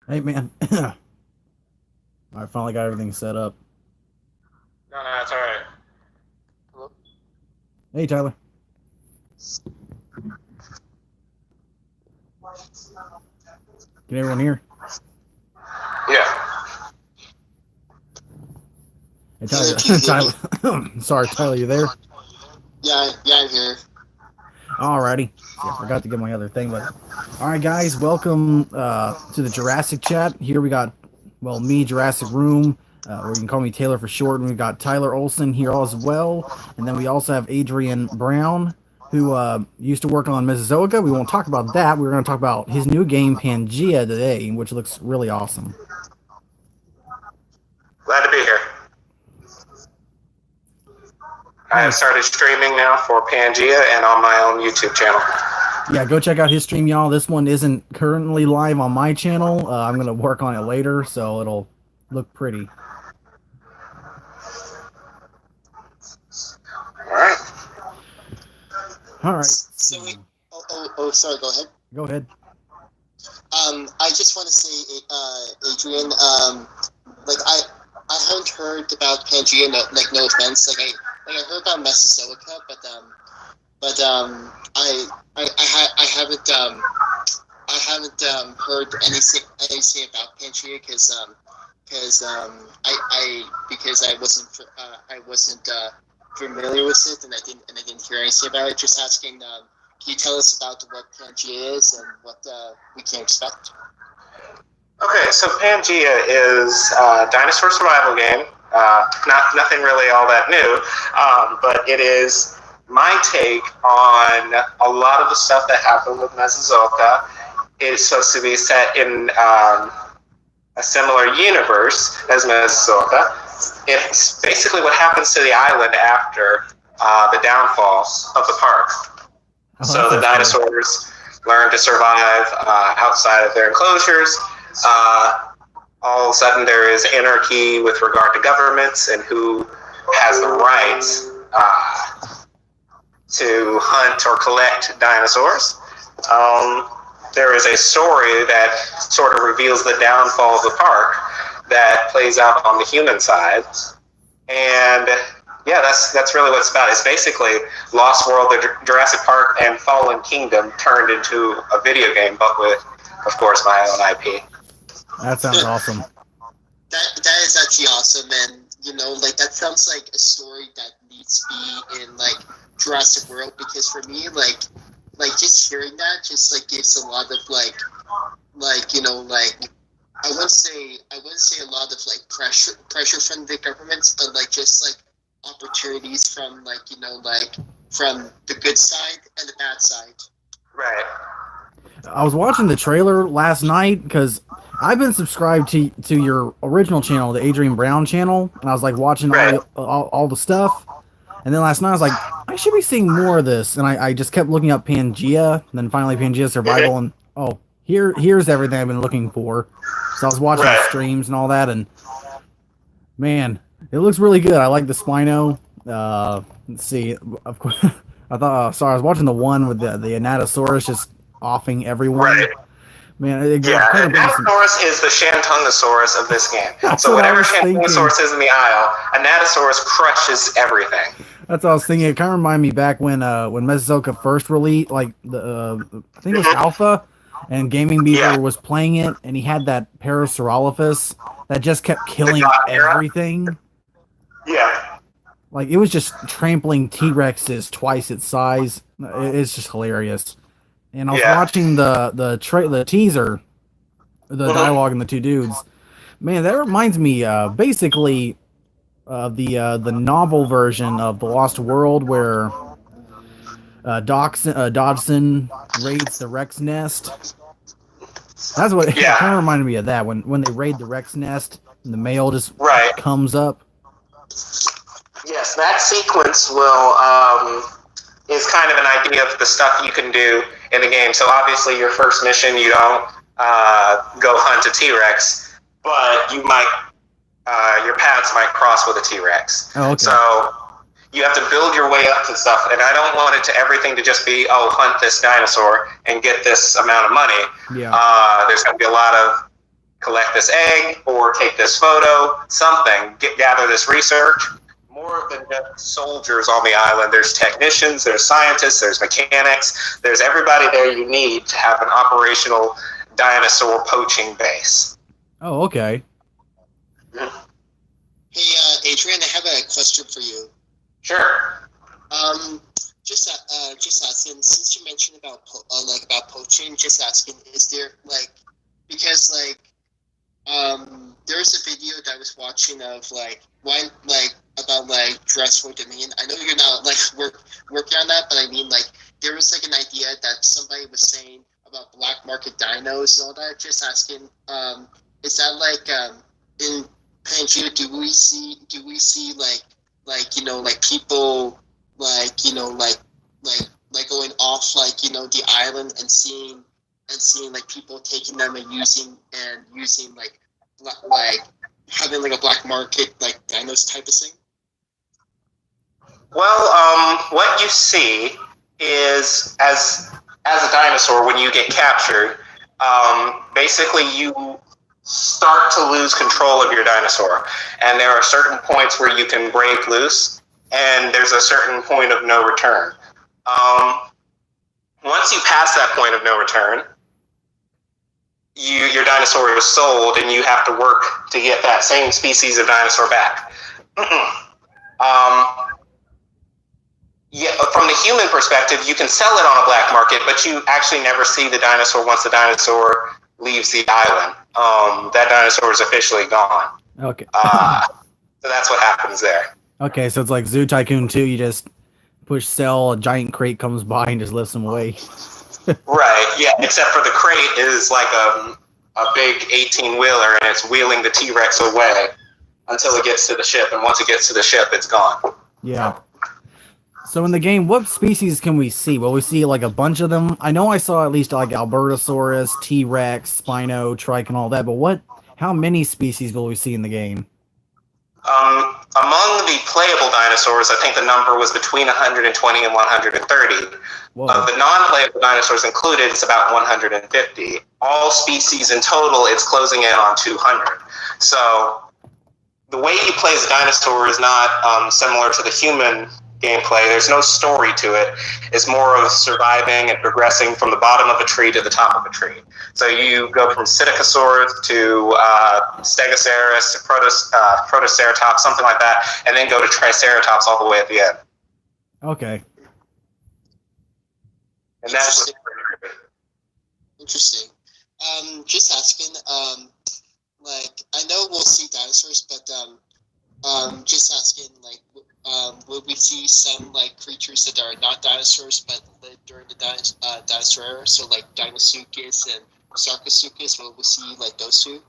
Hey man, I finally got everything set up. No, no, it's all right. Hello? Hey Tyler, can everyone hear? Yeah. Hey Hello, Tyler, can you hear me? Tyler. Sorry, Tyler, you there? Yeah, I'm here. Alrighty. See, I forgot to get my other thing, but all right, guys, welcome to the Jurassic chat. Here we got, well, me, Jurassic Room, or you can call me Taylor for short, and we got Tyler Olsen here as well, and then we also have Adrian Brown, who used to work on Mesozoica. We won't talk about that. We're going to talk about his new game Pangea today, which looks really awesome. Glad to be here. I have Nice. started streaming now for Pangea and on my own YouTube channel. Yeah, go check out his stream, y'all. This one isn't currently live on my channel. I'm gonna work on it later, so it'll look pretty. All right. All right. So, sorry, go ahead. Go ahead. I just want to say, Adrian, like I haven't heard about Pangea. No, like no offense. I heard about Mesozoica, but I haven't heard anything about Pangea because I wasn't familiar with it and I didn't hear anything about it. Just asking, can you tell us about what Pangea is and what we can expect? Okay, so Pangea is a dinosaur survival game. Nothing really all that new, but it is my take on a lot of the stuff that happened with Mesozoica. It's supposed to be set in a similar universe as Mesozoica. It's basically what happens to the island after the downfall of the park. Oh, So the that sounds cool. dinosaurs learn to survive outside of their enclosures. All of a sudden, there is anarchy with regard to governments and who has the right to hunt or collect dinosaurs. There is a story that sort of reveals the downfall of the park that plays out on the human side. And yeah, that's really what it's about. It's basically Lost World, the Jurassic Park, and Fallen Kingdom turned into a video game, but with, of course, my own IP. That sounds awesome. That is actually awesome, and like that sounds like a story that needs to be in like Jurassic World because for me, like just hearing that just like gives a lot of like I wouldn't say a lot of like pressure from the governments, but like just like opportunities from like from the good side and the bad side. Right. I was watching the trailer last night because I've been subscribed to your original channel, the Adrian Brown channel, and I was like watching Right. all the stuff. And then last night I was like, I should be seeing more of this, and I just kept looking up Pangea, and then finally Pangea Survival, and oh, here's everything I've been looking for. So I was watching the Right. streams and all that, and man, it looks really good. I like the Spino. Let's see, of course, I thought. Sorry, I was watching the one with the Anatosaurus just offing everyone. Right. Man, it Yeah, kind of brings some. Anatosaurus is the Shantungosaurus of this game. That's So what I whatever was thinking. Shantungosaurus is in the aisle, Anatosaurus crushes everything. That's what I was thinking. It kind of reminded me back when Mesozoica first released, like the I think it was Alpha, and Gaming Beaver Yeah. was playing it, and he had that Parasaurolophus that just kept killing God era? everything. Yeah. Like it was just trampling T Rexes twice its size. It's just hilarious. And I was Yeah. watching the teaser, the Mhm. dialogue and the two dudes. Man, that reminds me basically the novel version of the Lost World where Dodson raids the Rex nest. That's what it Yeah. kind of reminded me of that when they raid the Rex nest and the male just Right. comes up. Yes, that sequence is kind of an idea of the stuff you can do in the game. So obviously, your first mission, you don't go hunt a T-Rex, but you might your paths might cross with a T-Rex. Oh, okay. So you have to build your way up to stuff, and I don't want it to everything to just be, oh, hunt this dinosaur and get this amount of money. Yeah. There's going to be a lot of collect this egg or take this photo, something, gather this research. More than just soldiers on the island. There's technicians, there's scientists, there's mechanics, there's everybody there you need to have an operational dinosaur poaching base. Oh, okay. Hey, Adrian, I have a question for you. Sure. Just asking, since you mentioned about poaching, just asking, is there because there's a video that I was watching of about Jurassic Dominion. I know you're not working on that, but I mean there was an idea that somebody was saying about black market dinos and all that. Just asking, is that in Pangea, do we see people going off the island and seeing people taking them and using having a black market dinos type of thing? Well, what you see is as a dinosaur, when you get captured, basically you start to lose control of your dinosaur, and there are certain points where you can break loose, and there's a certain point of no return. Once you pass that point of no return, your dinosaur is sold, and you have to work to get that same species of dinosaur back. Yeah, from the human perspective, you can sell it on a black market, but you actually never see the dinosaur once the dinosaur leaves the island. That dinosaur is officially gone. Okay. So that's what happens there. Okay, so it's like Zoo Tycoon 2, you just push sell, a giant crate comes by and just lifts them away. Right, yeah, except for the crate is like a big 18-wheeler, and it's wheeling the T-Rex away until it gets to the ship, and once it gets to the ship, it's gone. Yeah. So in the game, what species can we see? Will we see a bunch of them? I know I saw at least Albertosaurus, T-Rex, Spino, Trike, and all that, but how many species will we see in the game? Among the playable dinosaurs, I think the number was between 120 and 130. Whoa. Of the non-playable dinosaurs included, it's about 150. All species in total, it's closing in on 200. So the way you play as a dinosaur is not similar to the human gameplay. There's no story to it. It's more of surviving and progressing from the bottom of a tree to the top of a tree. So you go from Psittacosaurus to Stegosaurus to Protoceratops, something like that, and then go to Triceratops all the way at the end. Okay. And that's Interesting. Just asking, I know we'll see dinosaurs, but just asking, will we see some creatures that are not dinosaurs but lived during the dinosaur era? So Deinosuchus and Sarcosuchus, will we see those two?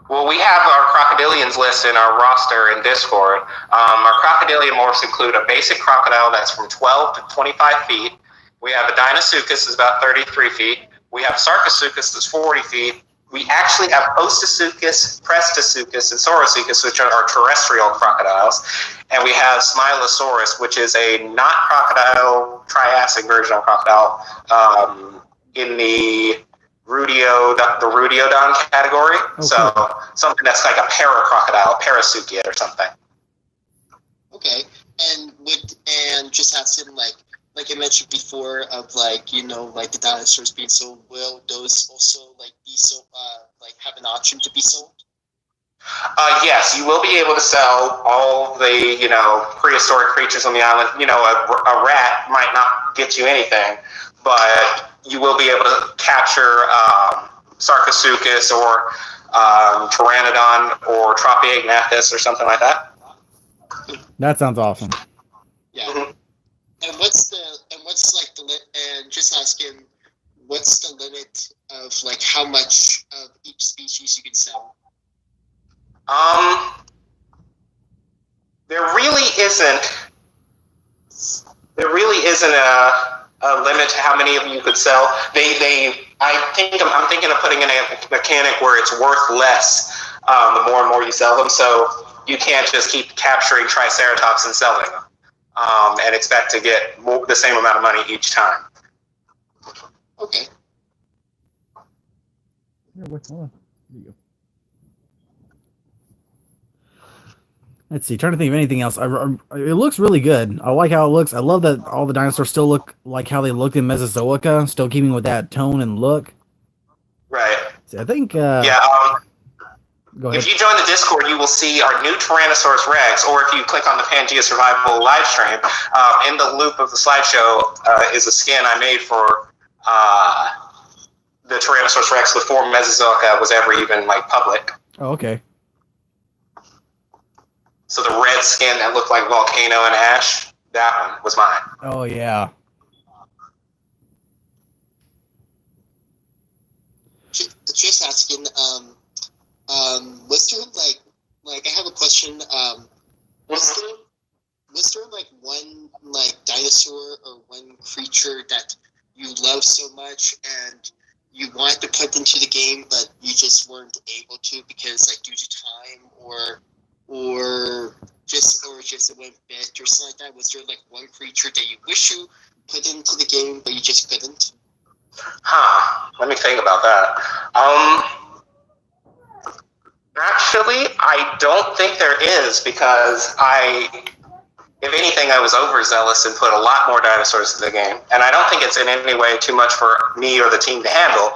Well, we have our crocodilians list in our roster in Discord. Our crocodilian morphs include a basic crocodile that's from 12 to 25 feet. We have a Deinosuchus that's about 33 feet. We have Sarcosuchus that's 40 feet. We actually have Ostosuchus, Prestosuchus, and Saurosuchus, which are terrestrial crocodiles. And we have Smilosaurus, which is a not crocodile, Triassic version of crocodile, in the Rudiodon category. Okay. So something that's like a paracrocodile, Parasuchia or something. Okay. And just asking, like I mentioned before, of the dinosaurs being sold, will those also be sold, have an option to be sold? Yes, you will be able to sell all the prehistoric creatures on the island. A rat might not get you anything, but you will be able to capture Sarcosuchus or Pteranodon or Tropiognathus or something like that. That sounds awesome. Yeah. Mm-hmm. And what's just asking, what's the limit of how much of each species you can sell? There really isn't a limit to how many of you could sell. I'm thinking of putting in a mechanic where it's worth less the more and more you sell them. So you can't just keep capturing Triceratops and selling them and expect to get the same amount of money each time. Okay. Here, what's on? There you go. Let's see. Trying to think of anything else. It looks really good. I like how it looks. I love that all the dinosaurs still look like how they looked in Mesozoica, still keeping with that tone and look. Right. See, I think. Yeah. Go ahead. If you join the Discord, you will see our new Tyrannosaurus Rex, or if you click on the Pangea Survival live stream, in the loop of the slideshow is a skin I made for the Tyrannosaurus Rex before Mesozoica was ever even like public. Oh, okay. So the red skin that looked like volcano and ash, that one was mine. Oh yeah. Just asking, was there like I have a question. Was there like one like dinosaur or one creature that you love so much and you wanted to put into the game, but you just weren't able to because like due to time or just it went bit or something like that? Was there like one creature that you wish you put into the game but you just couldn't? Let me think about that. Actually, I don't think there is, because if anything, I was overzealous and put a lot more dinosaurs in the game. And I don't think it's in any way too much for me or the team to handle.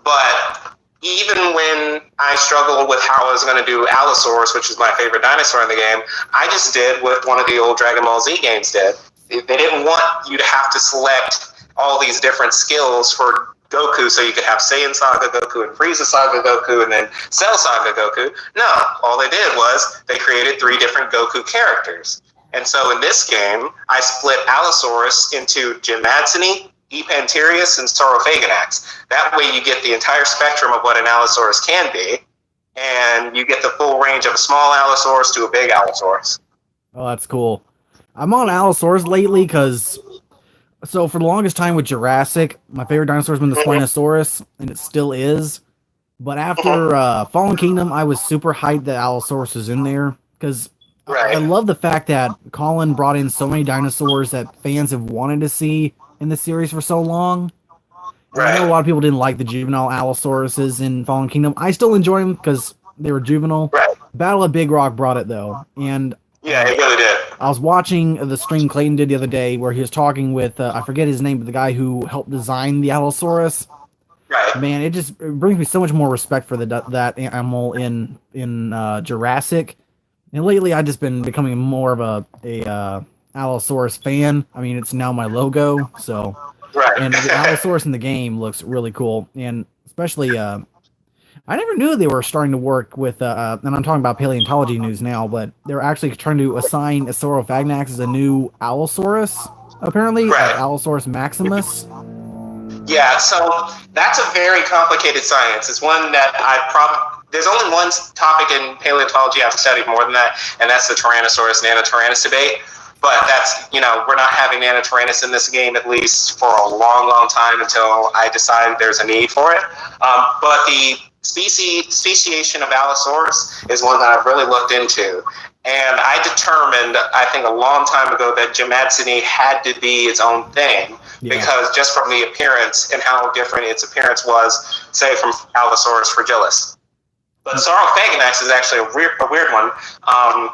But even when I struggled with how I was going to do Allosaurus, which is my favorite dinosaur in the game, I just did what one of the old Dragon Ball Z games did. They didn't want you to have to select all these different skills for Goku, so you could have Saiyan Saga Goku and Frieza Saga Goku and then Cell Saga Goku. No, all they did was they created 3 different Goku characters. And so in this game, I split Allosaurus into Jamadsini, Epanterius, and Saurophaganax. That way you get the entire spectrum of what an Allosaurus can be, and you get the full range of a small Allosaurus to a big Allosaurus. Oh, that's cool. I'm on Allosaurus lately because... So for the longest time with Jurassic, my favorite dinosaur has been the Spinosaurus, and it still is. But after Fallen Kingdom, I was super hyped that Allosaurus was in there, because I love the fact that Colin brought in so many dinosaurs that fans have wanted to see in the series for so long. And I know a lot of people didn't like the juvenile Allosauruses in Fallen Kingdom. I still enjoy them because they were juvenile. Battle of Big Rock brought it, though. And yeah, it really did. I was watching the stream Clayton did the other day where he was talking with, I forget his name, but the guy who helped design the Allosaurus. Man, it brings me so much more respect for that animal in Jurassic. And lately, I've just been becoming more of a Allosaurus fan. I mean, it's now my logo, so... And the Allosaurus in the game looks really cool. And especially... I never knew they were starting to work with, and I'm talking about paleontology news now, but they're actually trying to assign Saurophaganax as a new Allosaurus, apparently, Allosaurus maximus. Yeah, so that's a very complicated science. It's one that there's only one topic in paleontology I've studied more than that, and that's the Tyrannosaurus Nanotyrannus debate. But that's, we're not having Nanotyrannus in this game, at least for a long, long time, until I decide there's a need for it. But the speciation of Allosaurus is one that I've really looked into. And I determined, I think a long time ago, that Jamadsini had to be its own thing, because just from the appearance and how different its appearance was, say, from Allosaurus fragilis. But Saurophaganax is actually a weird one.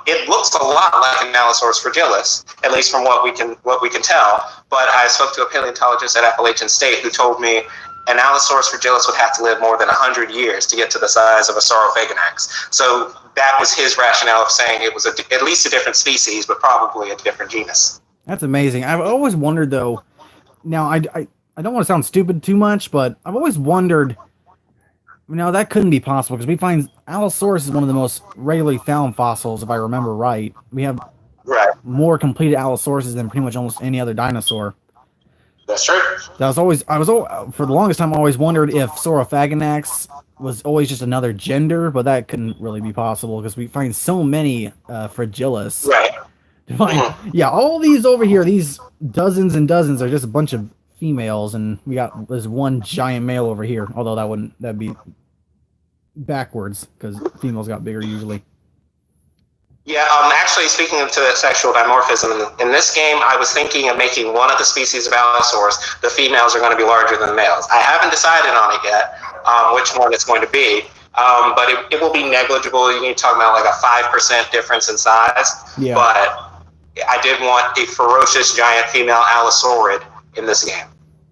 It looks a lot like an Allosaurus fragilis, at least from what we can tell. But I spoke to a paleontologist at Appalachian State who told me an Allosaurus fragilis would have to live more than 100 years to get to the size of a Saurophaganax. So that was his rationale of saying it was at least a different species, but probably a different genus. That's amazing. I've always wondered, though. Now, I don't want to sound stupid too much, but I've always wondered. No, that couldn't be possible, because we find Allosaurus is one of the most regularly found fossils, if I remember right. We have more completed Allosauruses than pretty much almost any other dinosaur. That's true. For the longest time, I always wondered if Saurophaganax was always just another gender, but that couldn't really be possible, because we find so many fragilis. All these over here, these dozens and dozens, are just a bunch of females, and there's one giant male over here, although that'd be backwards, because females got bigger usually. Yeah, actually, speaking of the sexual dimorphism, in this game, I was thinking of making one of the species of Allosaurus, the females are going to be larger than the males. I haven't decided on it yet, which one it's going to be. but it will be negligible. You're talking about like a 5% difference in size. Yeah. But I did want a ferocious giant female Allosaurid in this game.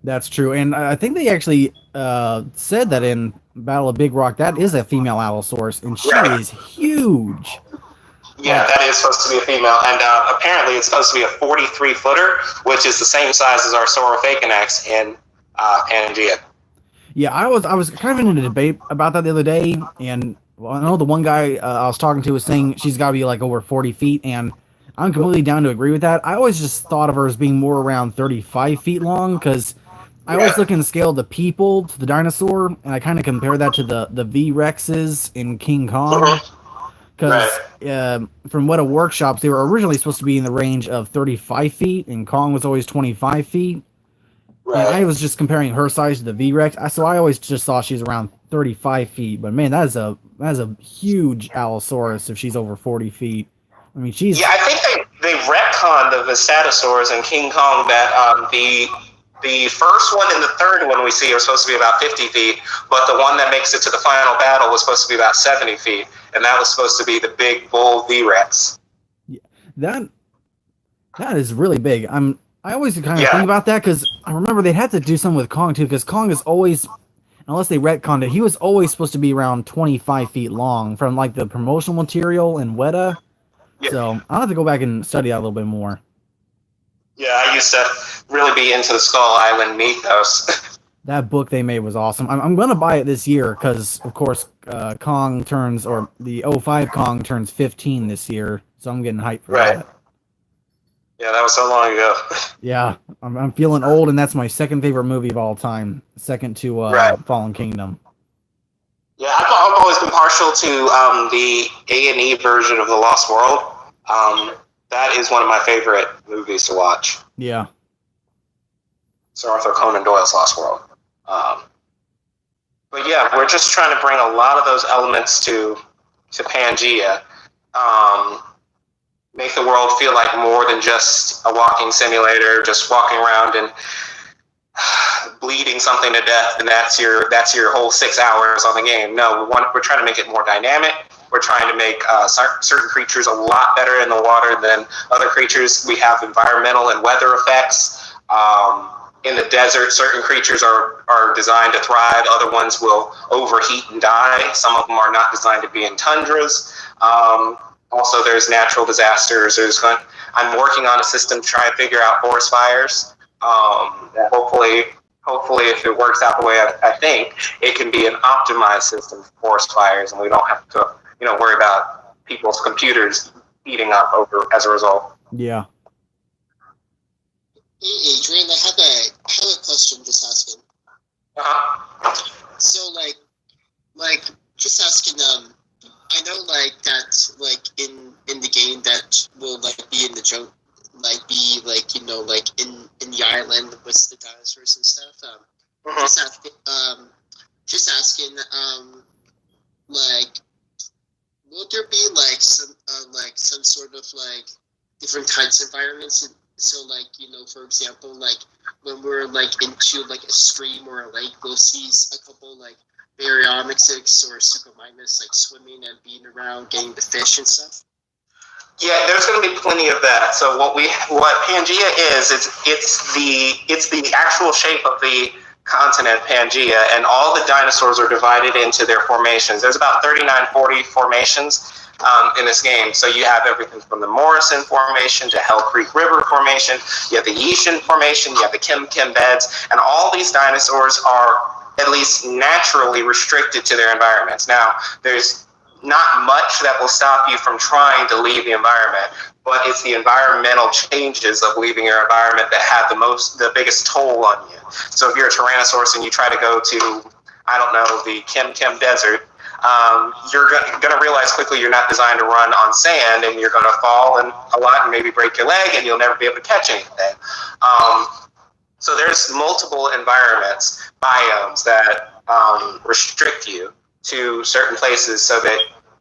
That's true, and I think they actually said that in Battle of Big Rock, that is a female Allosaurus, and she is huge. Yeah, that is supposed to be a female, and apparently it's supposed to be a 43-footer, which is the same size as our Saurophaconex in Pangea. Yeah, I was kind of in a debate about that the other day, and I know the one guy I was talking to was saying she's got to be like over 40 feet, and I'm completely down to agree with that. I always just thought of her as being more around 35 feet long, because I always look and scale the people to the dinosaur, and I kind of compare that to the V-Rexes in King Kong. Because from Weta Workshops, they were originally supposed to be in the range of 35 feet, and Kong was always 25 feet. Right. And I was just comparing her size to the V-Rex, so I always just thought she was around 35 feet. But man, that is a huge Allosaurus if she's over 40 feet. I mean, she's... Yeah, I think they retconned the Visatosaurs and King Kong that the first one and the third one we see are supposed to be about 50 feet, but the one that makes it to the final battle was supposed to be about 70 feet, and that was supposed to be the big bull V-Rex. Yeah, that is really big. I always kind of think about that, because I remember they had to do something with Kong too, because Kong is always, unless they retconned it, he was always supposed to be around 25 feet long from like the promotional material in Weta. Yeah. So I'll have to go back and study that a little bit more. Yeah, I used to really be into the Skull Island mythos. That book they made was awesome. I'm going to buy it this year because, of course, Kong turns, or the 05 Kong turns 15 this year, so I'm getting hyped for that. Yeah, that was so long ago. Yeah, I'm feeling old, and that's my second favorite movie of all time, second to Fallen Kingdom. Yeah, I've always been partial to the A&E version of The Lost World. That is one of my favorite movies to watch. Yeah. Sir Arthur Conan Doyle's Lost World. But yeah, we're just trying to bring a lot of those elements to Pangea. Make the world feel like more than just a walking simulator, just walking around and bleeding something to death, and that's your whole 6 hours on the game. No, we're trying to make it more dynamic. We're trying to make certain creatures a lot better in the water than other creatures. We have environmental and weather effects. In the desert, certain creatures are designed to thrive. Other ones will overheat and die. Some of them are not designed to be in tundras. Also, there's natural disasters. I'm working on a system to try and figure out forest fires. Hopefully, if it works out the way I think, it can be an optimized system for forest fires, and we don't have to, worry about people's computers heating up as a result. Yeah. Hey, Adrian, I have a question. Just asking. So, just asking. I know, that, in the game that will be in the jungle, in the island with the dinosaurs and stuff. Just asking. Will there be some sort of different types of environments? So for example, when we're into a stream or a lake, we'll see a couple baryonyx or suchomimus swimming and being around, getting the fish and stuff. Yeah, there's going to be plenty of that. So what Pangea is it's the actual shape of the continent Pangea, and all the dinosaurs are divided into their formations. There's about 39-40 formations in this game. So you have everything from the Morrison Formation to Hell Creek River Formation. You have the Yishan Formation. You have the Kim Beds, and all these dinosaurs are at least naturally restricted to their environments. Now, there's not much that will stop you from trying to leave the environment, but it's the environmental changes of leaving your environment that have the biggest toll on you. So if you're a Tyrannosaurus and you try to go to, the Kim Desert, you're going to realize quickly you're not designed to run on sand, and you're going to fall a lot and maybe break your leg, and you'll never be able to catch anything. So there's multiple environments, biomes that restrict you to certain places, so that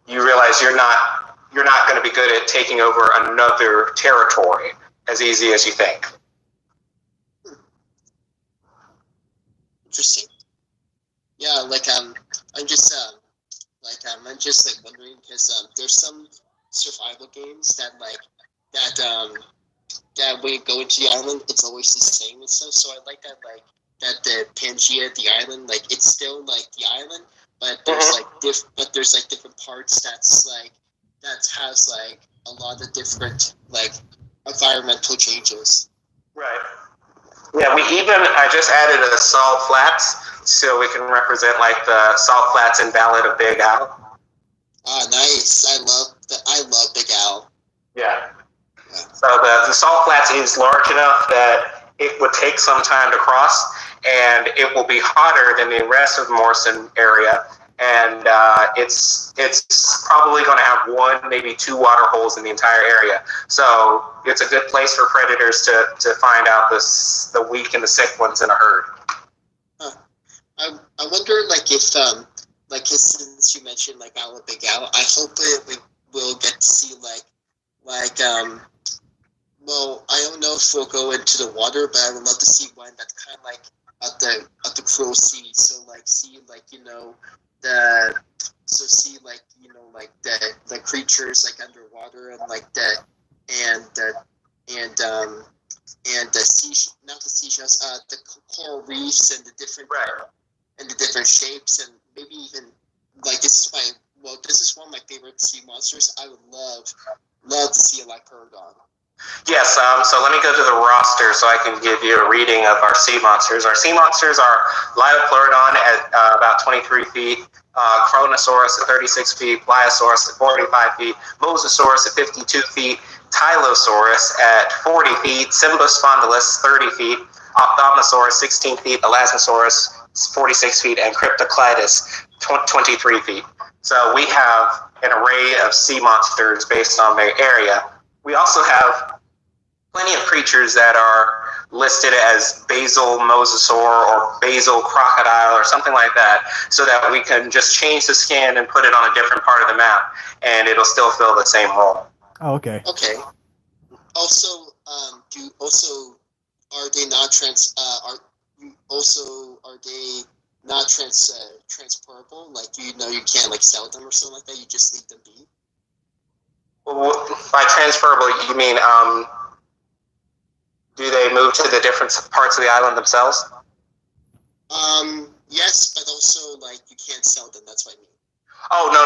you realize you're not going to be good at taking over another territory as easy as you think. Interesting. Yeah, I'm just I'm just like wondering because there's some survival games that that when you go into the island, it's always the same and stuff. So I like that that the Pangea, the island, like it's still like the island, but there's there's like different parts that has like a lot of different like environmental changes. Right. Yeah, I just added a salt flats so we can represent like the salt flats in Ballad of Big Al. Ah, nice. I love Big Al. Yeah. So the salt flats is large enough that it would take some time to cross, and it will be hotter than the rest of the Morrison area. And it's probably going to have one, maybe two water holes in the entire area. So it's a good place for predators to find out the weak and the sick ones in a herd. I wonder if since you mentioned like Owl Big Al, I hope we will get to see well, I don't know if we'll go into the water, but I would love to see one that's kind of like at the Crow Sea. So see the creatures like underwater and the sea, not the seashells, the coral reefs and the different shapes, and maybe even this is one of my favorite sea monsters. I would love to see a Lycurgon. Yes, so let me go to the roster so I can give you a reading of our sea monsters. Our sea monsters are Liopleurodon at about 23 feet, Chronosaurus at 36 feet, Pliosaurus at 45 feet, Mosasaurus at 52 feet, Tylosaurus at 40 feet, Symbospondylus 30 feet, Ophthalmosaurus 16 feet, Elasmosaurus 46 feet, and Cryptoclydus 23 feet. So we have an array of sea monsters based on their area. We also have plenty of creatures that are listed as basal mosasaur or basal crocodile or something like that, so that we can just change the skin and put it on a different part of the map, and it'll still fill the same role. Oh, okay. Okay. Also, are they not transportable? Like you can't like sell them or something like that. You just leave them be. Well, by transferable, you mean do they move to the different parts of the island themselves? Yes, but also you can't sell them. That's what I mean. Oh no!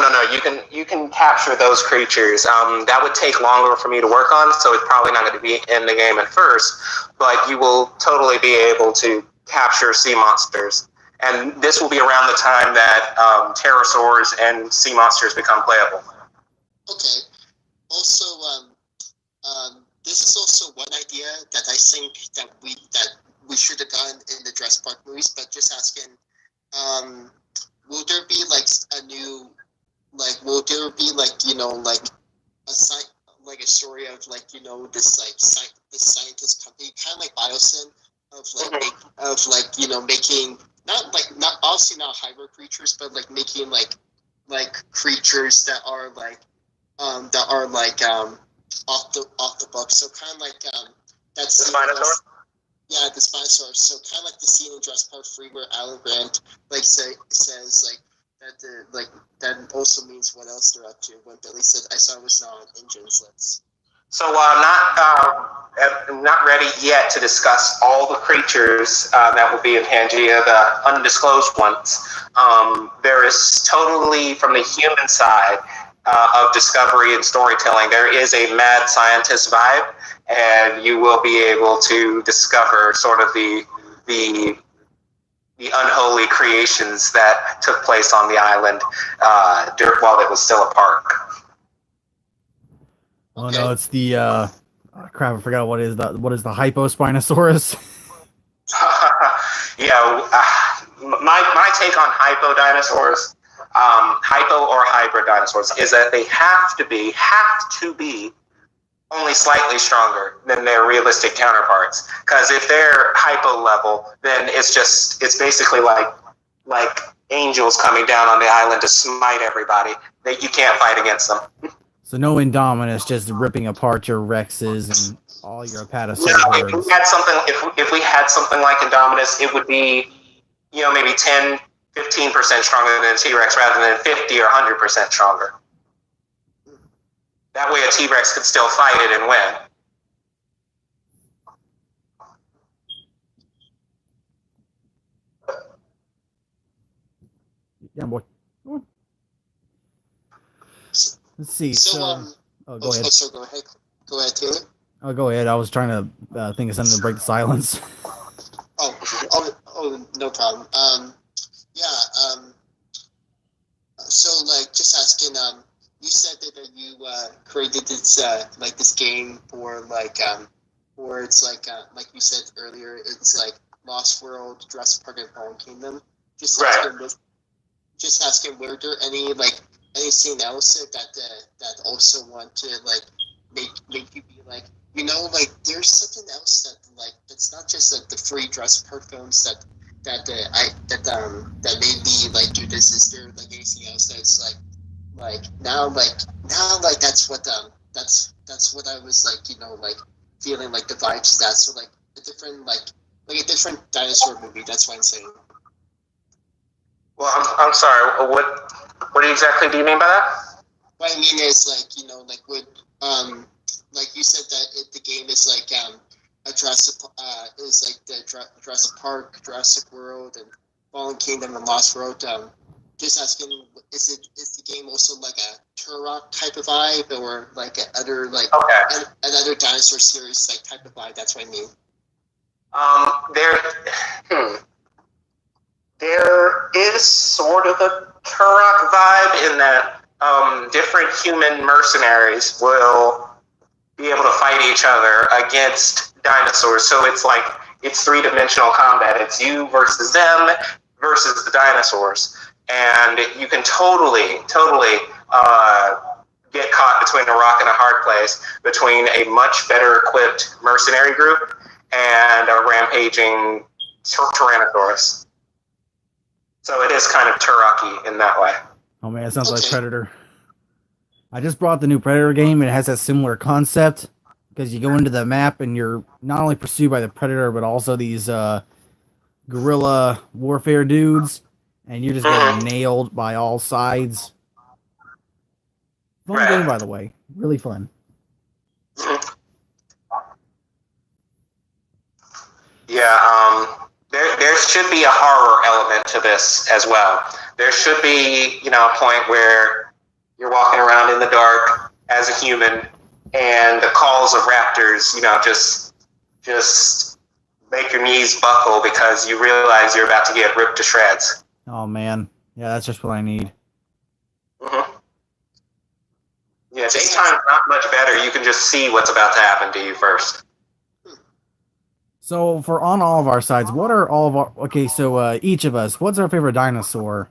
You can capture those creatures. That would take longer for me to work on, so it's probably not going to be in the game at first. But you will totally be able to capture sea monsters, and this will be around the time that pterosaurs and sea monsters become playable. Okay. Also, this is also one idea that I think that we should have gotten in the Jurassic Park movies, but just asking, will there be a story of this scientist company, kind of like Olsen, of making not obviously not hybrid creatures, but making creatures that are off the book. So kind of that's the Spinosaurus. Yeah, the Spinosaurus. So kind of like the scene in Jurassic Park 3 where Alan Grant says that also means what else they're up to. When Billy said, "I saw it was not on engines." So not ready yet to discuss all the creatures that will be in Pangea, the undisclosed ones. There is totally, from the human side of discovery and storytelling, there is a mad scientist vibe, and you will be able to discover sort of the unholy creations that took place on the island while it was still a park. Oh no, it's the crap! I forgot what is the Hypospinosaurus. Yeah, my take on hypodinosaurs, hypo or hybrid dinosaurs, is that they have to be only slightly stronger than their realistic counterparts. Because if they're hypo level, then it's basically like angels coming down on the island to smite everybody. You can't fight against them. So no Indominus just ripping apart your Rexes and all your Apatosaurs. No, if we had something like Indominus, it would be maybe 10 15% stronger than a T-Rex rather than 50 or 100% stronger. That way a T-Rex could still fight it and win. Yeah, boy. Let's see. So, go ahead. So go ahead. Go ahead, Taylor. Oh, go ahead. I was trying to think of something to break the silence. No problem. So, like, just asking, you said that you created this this game for or it's like you said earlier, it's like Lost World, Jurassic Park, and Fallen Kingdom. Just asking, were there anything else that also want to make you be there's something else that's not just the free Jurassic Park films that made me do this. Is there anything else that's now that's what I was feeling the vibes of that. So a different a different dinosaur movie. That's what I'm saying. Well, I'm sorry. What exactly do you mean by that? What I mean is you said that the game is a Jurassic the Jurassic Park, Jurassic World, and Fallen Kingdom and Lost World. Just asking, is the game also a Turok type of vibe, or another dinosaur series type of vibe? That's what I mean. There is sort of a Turok vibe in that different human mercenaries will be able to fight each other against dinosaurs. So it's three-dimensional combat. It's you versus them versus the dinosaurs. And you can totally get caught between a rock and a hard place between a much better equipped mercenary group and a rampaging Tyrannosaurus. So it is kind of Turok-y in that way. Oh man, it sounds like Predator. I just brought the new Predator game, and it has a similar concept because you go into the map and you're not only pursued by the Predator, but also these guerrilla warfare dudes, and you're just getting nailed by all sides. Fun game, by the way. Really fun. Yeah, there should be a horror element to this as well. There should be, a point where you're walking around in the dark as a human, and the calls of raptors, just make your knees buckle because you realize you're about to get ripped to shreds. Oh man, yeah, that's just what I need. Mm-hmm. Yeah, daytime's not much better. You can just see what's about to happen to you first. So for on all of our sides, what are all of our each of us, what's our favorite dinosaur?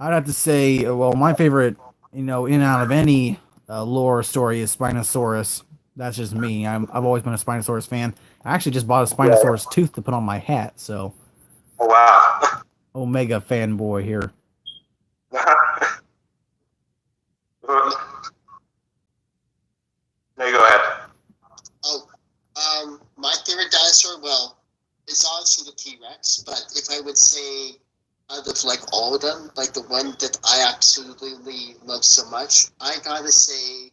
I'd have to say, well, my favorite, in and out of any lore story is Spinosaurus. That's just me. I've always been a Spinosaurus fan. I actually just bought a Spinosaurus tooth to put on my hat, so. Oh, wow. Omega fanboy here. No, you go ahead. My favorite dinosaur, well, it's obviously the T-Rex, but if I would say out of all of them, the one that I absolutely love so much, I gotta say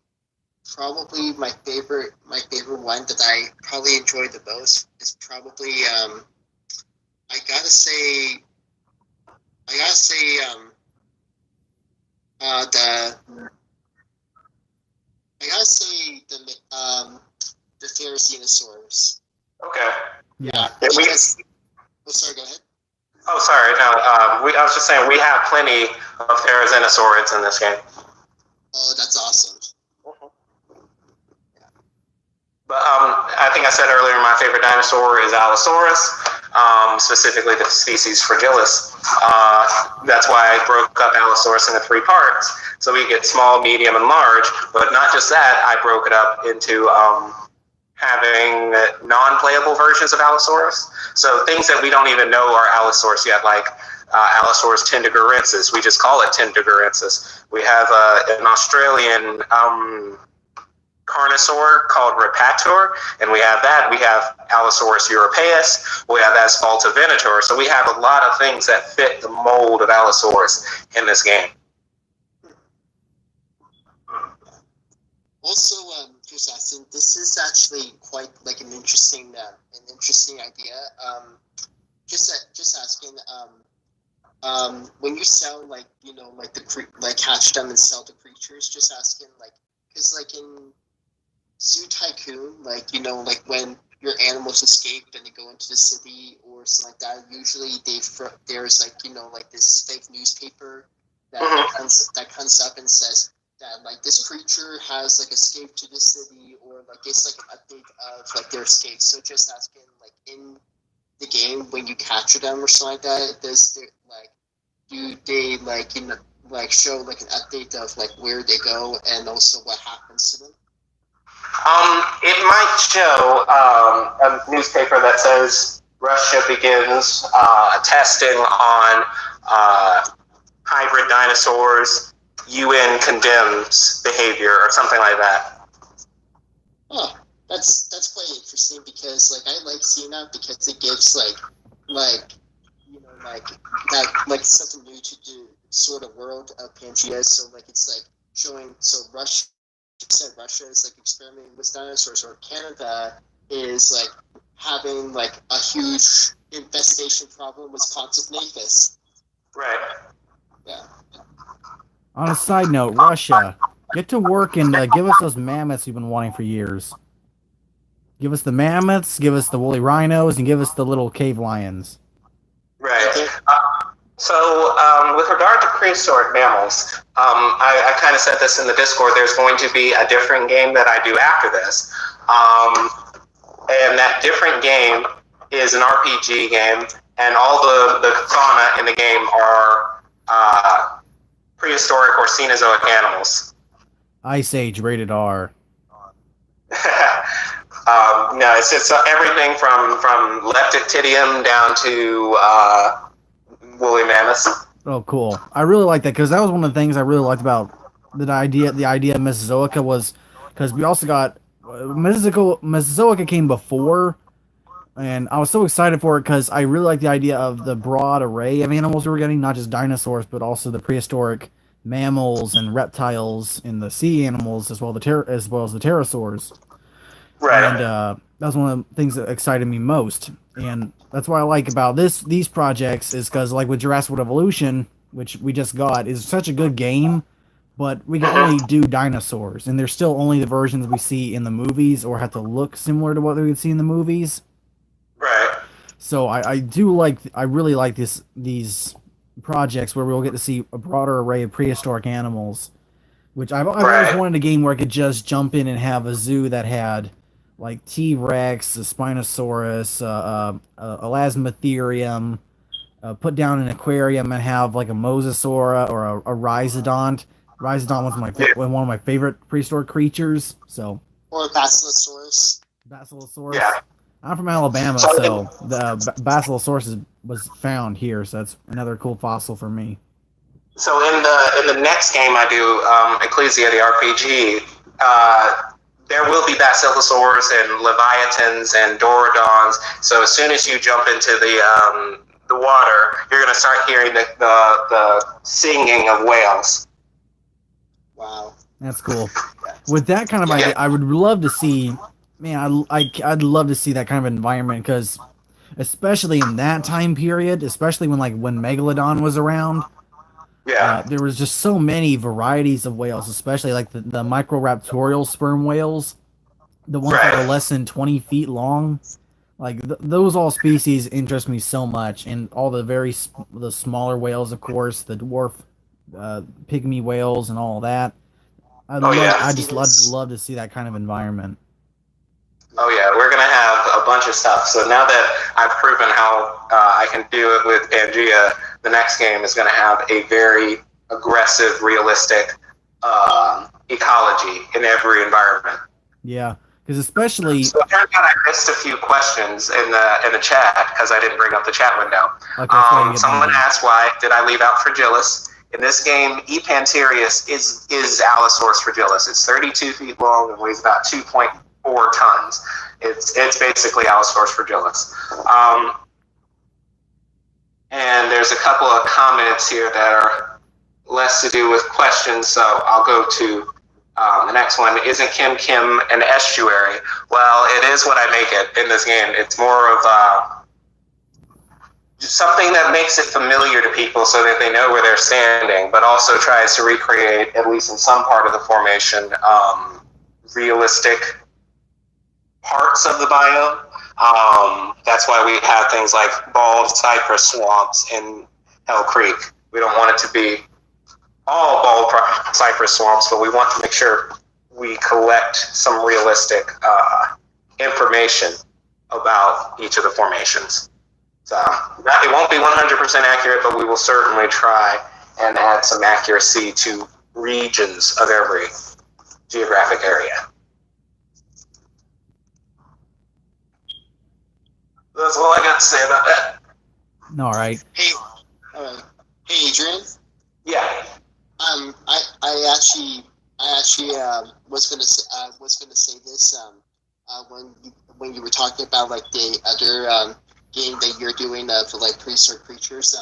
probably my favorite one that I probably enjoy the most is probably the Therizinosaurus. Okay. Yeah. Sorry, go ahead. Oh, sorry. No, I was just saying we have plenty of Therizinosaurids in this game. Oh, that's awesome. But I think I said earlier my favorite dinosaur is Allosaurus, specifically the species Fragilis. That's why I broke up Allosaurus into 3 parts, so we get small, medium, and large. But not just that, I broke it up into having non-playable versions of Allosaurus. So things that we don't even know are Allosaurus yet, like Allosaurus tendagarensis. We just call it tendagarensis. We have an Australian carnosaur called Rapator, and we have that. We have Allosaurus europaeus. We have Asphalta venator. So we have a lot of things that fit the mold of Allosaurus in this game. Also, just asking, this is actually quite like an interesting idea. Just asking, when you sell like hatch them and sell the creatures, just asking because in Zoo Tycoon, when your animals escape and they go into the city or something like that, usually there's this fake newspaper that comes up and says that this creature has escaped to the city, or it's an update of their escape. So just asking, in the game when you capture them or something like that, do they show an update of where they go and also what happens to them? It might show a newspaper that says Russia begins testing on hybrid dinosaurs. UN condemns behavior or something like that. Oh, that's quite interesting because I like seeing that because it gives something new to do sort of world of Pangea. So it's showing Russia is experimenting with dinosaurs, or Canada is having a huge infestation problem with Ponticus. Right. Yeah. On a side note, Russia, get to work and give us those mammoths you've been wanting for years. Give us the mammoths, give us the woolly rhinos, and give us the little cave lions. Right. With regard to prehistoric mammals, I kind of said this in the Discord, there's going to be a different game that I do after this. And that different game is an RPG game, and all the fauna in the game are prehistoric or Cenozoic animals. Ice Age, rated R. No, it's just everything from Leptoctidium down to woolly mammoths. Oh, cool. I really like that because that was one of the things I really liked about the idea of Mesozoica was because we also got Mesozoica came before, and I was so excited for it because I really like the idea of the broad array of animals we were getting, not just dinosaurs, but also the prehistoric mammals and reptiles and the sea animals as well as the pterosaurs. Right. And that was one of the things that excited me most. And that's what I like about these projects is because with Jurassic World Evolution, which we just got, is such a good game, but we can only do dinosaurs, and they're still only the versions we see in the movies or have to look similar to what we would see in the movies. Right. So I really like these projects where we'll get to see a broader array of prehistoric animals, which I've always wanted a game where I could just jump in and have a zoo that had T-Rex, a Spinosaurus, Elasmotherium, put down an aquarium and have a Mosasaur or a Rhizodont. Rhizodont was one of my favorite prehistoric creatures. So. Or Basilosaurus. Basilosaurus. Yeah. I'm from Alabama, so the Basilosaurus was found here, so that's another cool fossil for me. So in the next game I do, Ecclesia the RPG, there will be Basilosaurs and Leviathans and Dorodons. So as soon as you jump into the water, you're going to start hearing the singing of whales. Wow, that's cool. With that kind of idea, I would love to see. Man, I'd love to see that kind of environment because, especially in that time period, especially when Megalodon was around. Yeah. There was just so many varieties of whales, especially the microraptorial sperm whales, the ones that are less than 20 feet long. Those all species interest me so much, and all the smaller whales, of course, the dwarf pygmy whales and all that. I just love to see that kind of environment. Oh yeah, we're gonna have a bunch of stuff. So now that I've proven how I can do it with Pangea, the next game is gonna have a very aggressive, realistic ecology in every environment. Yeah, because especially. So it turned out I missed a few questions in the chat because I didn't bring up the chat window. Okay, someone asked why did I leave out Fragilis In this game, E. Panterius is Allosaurus fragilis. It's 32 feet long and weighs about 2.4 tons. It's basically Allosaurus fragilis. And there's a couple of comments here that are less to do with questions, so I'll go to the next one. Isn't Kim Kim an estuary? Well, it is what I make it in this game. It's more of something that makes it familiar to people so that they know where they're standing, but also tries to recreate, at least in some part of the formation, realistic parts of the biome. That's why we have things like bald cypress swamps in Hell Creek. We don't want it to be all bald cypress swamps, but we want to make sure we collect some realistic information about each of the formations. So it won't be 100% accurate, but we will certainly try and add some accuracy to regions of every geographic area. That's all I got to say about that. All right. Hey, Adrian. Yeah. I actually was gonna say this when you were talking about like the other game that you're doing for like prehistoric creatures.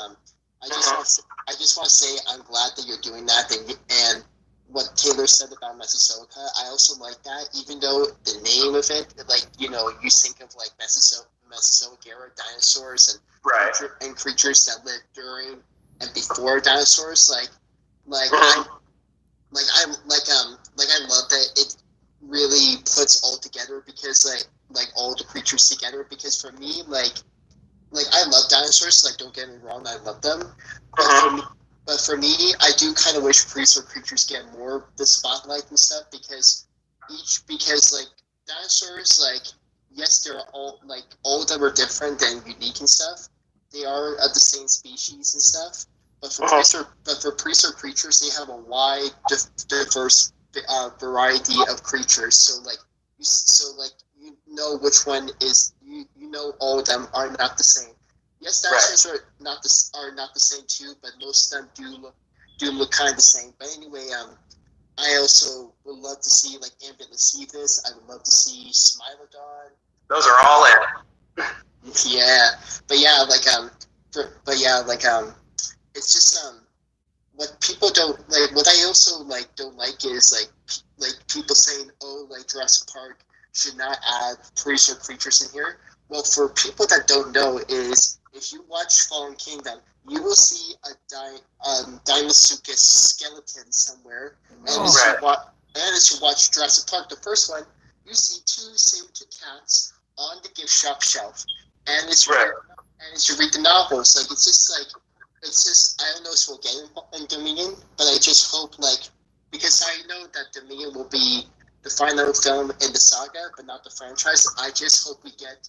I just want to say I'm glad that you're doing that and what Taylor said about Mesozoic. I also like that, even though the name of it, like you think of like Mesozoic era dinosaurs and creatures that lived during and before dinosaurs. I love that it really puts all together because like all the creatures together. Because for me, like I love dinosaurs. Like don't get me wrong, I love them. But for me, I do kind of wish prehistoric creatures get more of the spotlight and stuff because like dinosaurs, like yes, they're all of them are different and unique and stuff. They are of the same species and stuff. But for prehistoric creatures, they have a wide, diverse variety of creatures. So you know which one is you know all of them are not the same. Yes, dinosaurs are not the same too, but most of them do look kind of the same. But anyway, I also would love to see like Ambulocetus. I would love to see Smilodon. Those are all in. Yeah, it's just what people don't like. What I also don't like is like people saying, "Oh, like Jurassic Park should not add prehistoric creatures in here." Well, for people that don't know, is if you watch Fallen Kingdom, you will see a Deinosuchus skeleton somewhere, and as you watch Jurassic Park, the first one, you see two saber-tooth cats on the gift shop shelf, and as you read the novels, like it's just I don't know if we'll get in Dominion, but I just hope because I know that Dominion will be the final film in the saga, but not the franchise. I just hope we get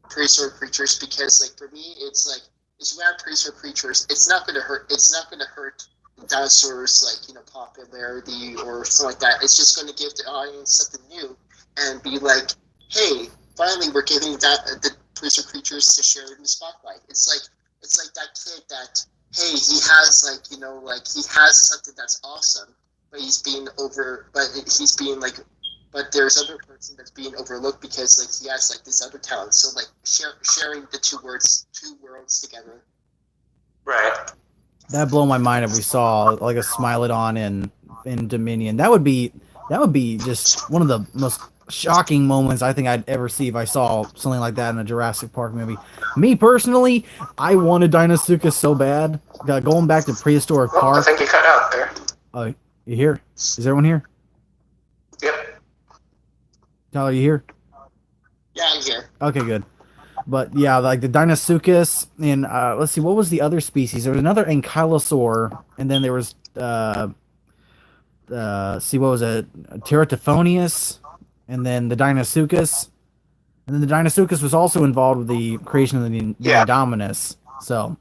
prehistoric creatures because for me it's around prehistoric creatures. It's not gonna hurt dinosaurs popularity or something like that. It's just gonna give the audience something new and be like, hey, finally we're giving the prehistoric creatures to share in the spotlight. It's like that kid that, hey, he has he has something that's awesome, but but there's other person that's being overlooked because he has this other talent. So sharing the two worlds together. Right. That'd blow my mind if we saw like a Smilodon in Dominion. That would be just one of the most shocking moments I think I'd ever see if I saw something like that in a Jurassic Park movie. Me personally, I wanted Deinosuchus so bad. Going back to prehistoric Park. I think you cut out there. Oh, you here? Is everyone here? Yep. Tyler, you here? Yeah, I'm here. Okay, good. But yeah, like the Deinosuchus and let's see, what was the other species? There was another Ankylosaur, and then there was what was it? Teratophonius, and then the Deinosuchus. And then the Deinosuchus was also involved with the creation of the Indominus. So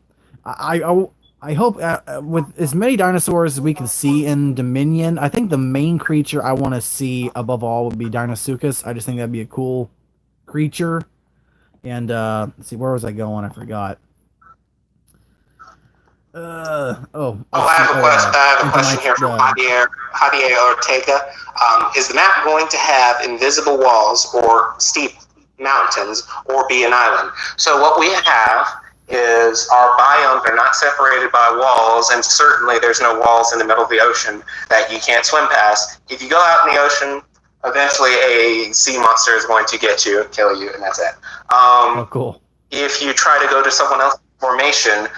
I hope with as many dinosaurs as we can see in Dominion, I think the main creature I want to see above all would be Deinosuchus. I just think that'd be a cool creature. And let's see, where was I going? I forgot. I have a into my question here from Javier Ortega. Is the map going to have invisible walls or steep mountains or be an island? So what we have is our biomes are not separated by walls, and certainly there's no walls in the middle of the ocean that you can't swim past. If you go out in the ocean, eventually a sea monster is going to get you, kill you, and that's it. Oh, cool. If you try to go to someone else's formation,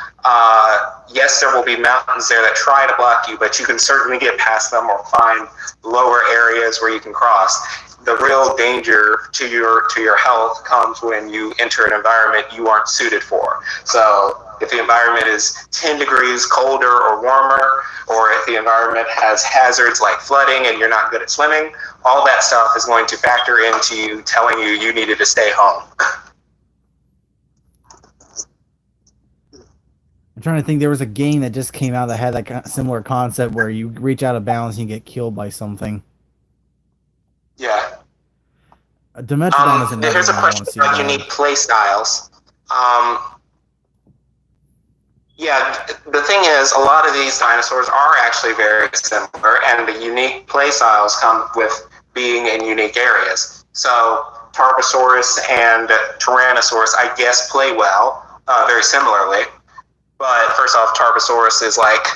yes, there will be mountains there that try to block you, but you can certainly get past them or find lower areas where you can cross. The real danger to your health comes when you enter an environment you aren't suited for. So if the environment is 10 degrees colder or warmer, or if the environment has hazards like flooding and you're not good at swimming, all that stuff is going to factor into you telling you needed to stay home. I'm trying to think. There was a game that just came out that had that similar concept where you reach out of bounds and you get killed by something. Yeah. Dimetrodon is another Here's a one I question want to see. about unique play styles. Yeah, the thing is, a lot of these dinosaurs are actually very similar, and the unique play styles come with being in unique areas. So Tarbosaurus and Tyrannosaurus, I guess, play well, very similarly. But first off, Tarbosaurus is like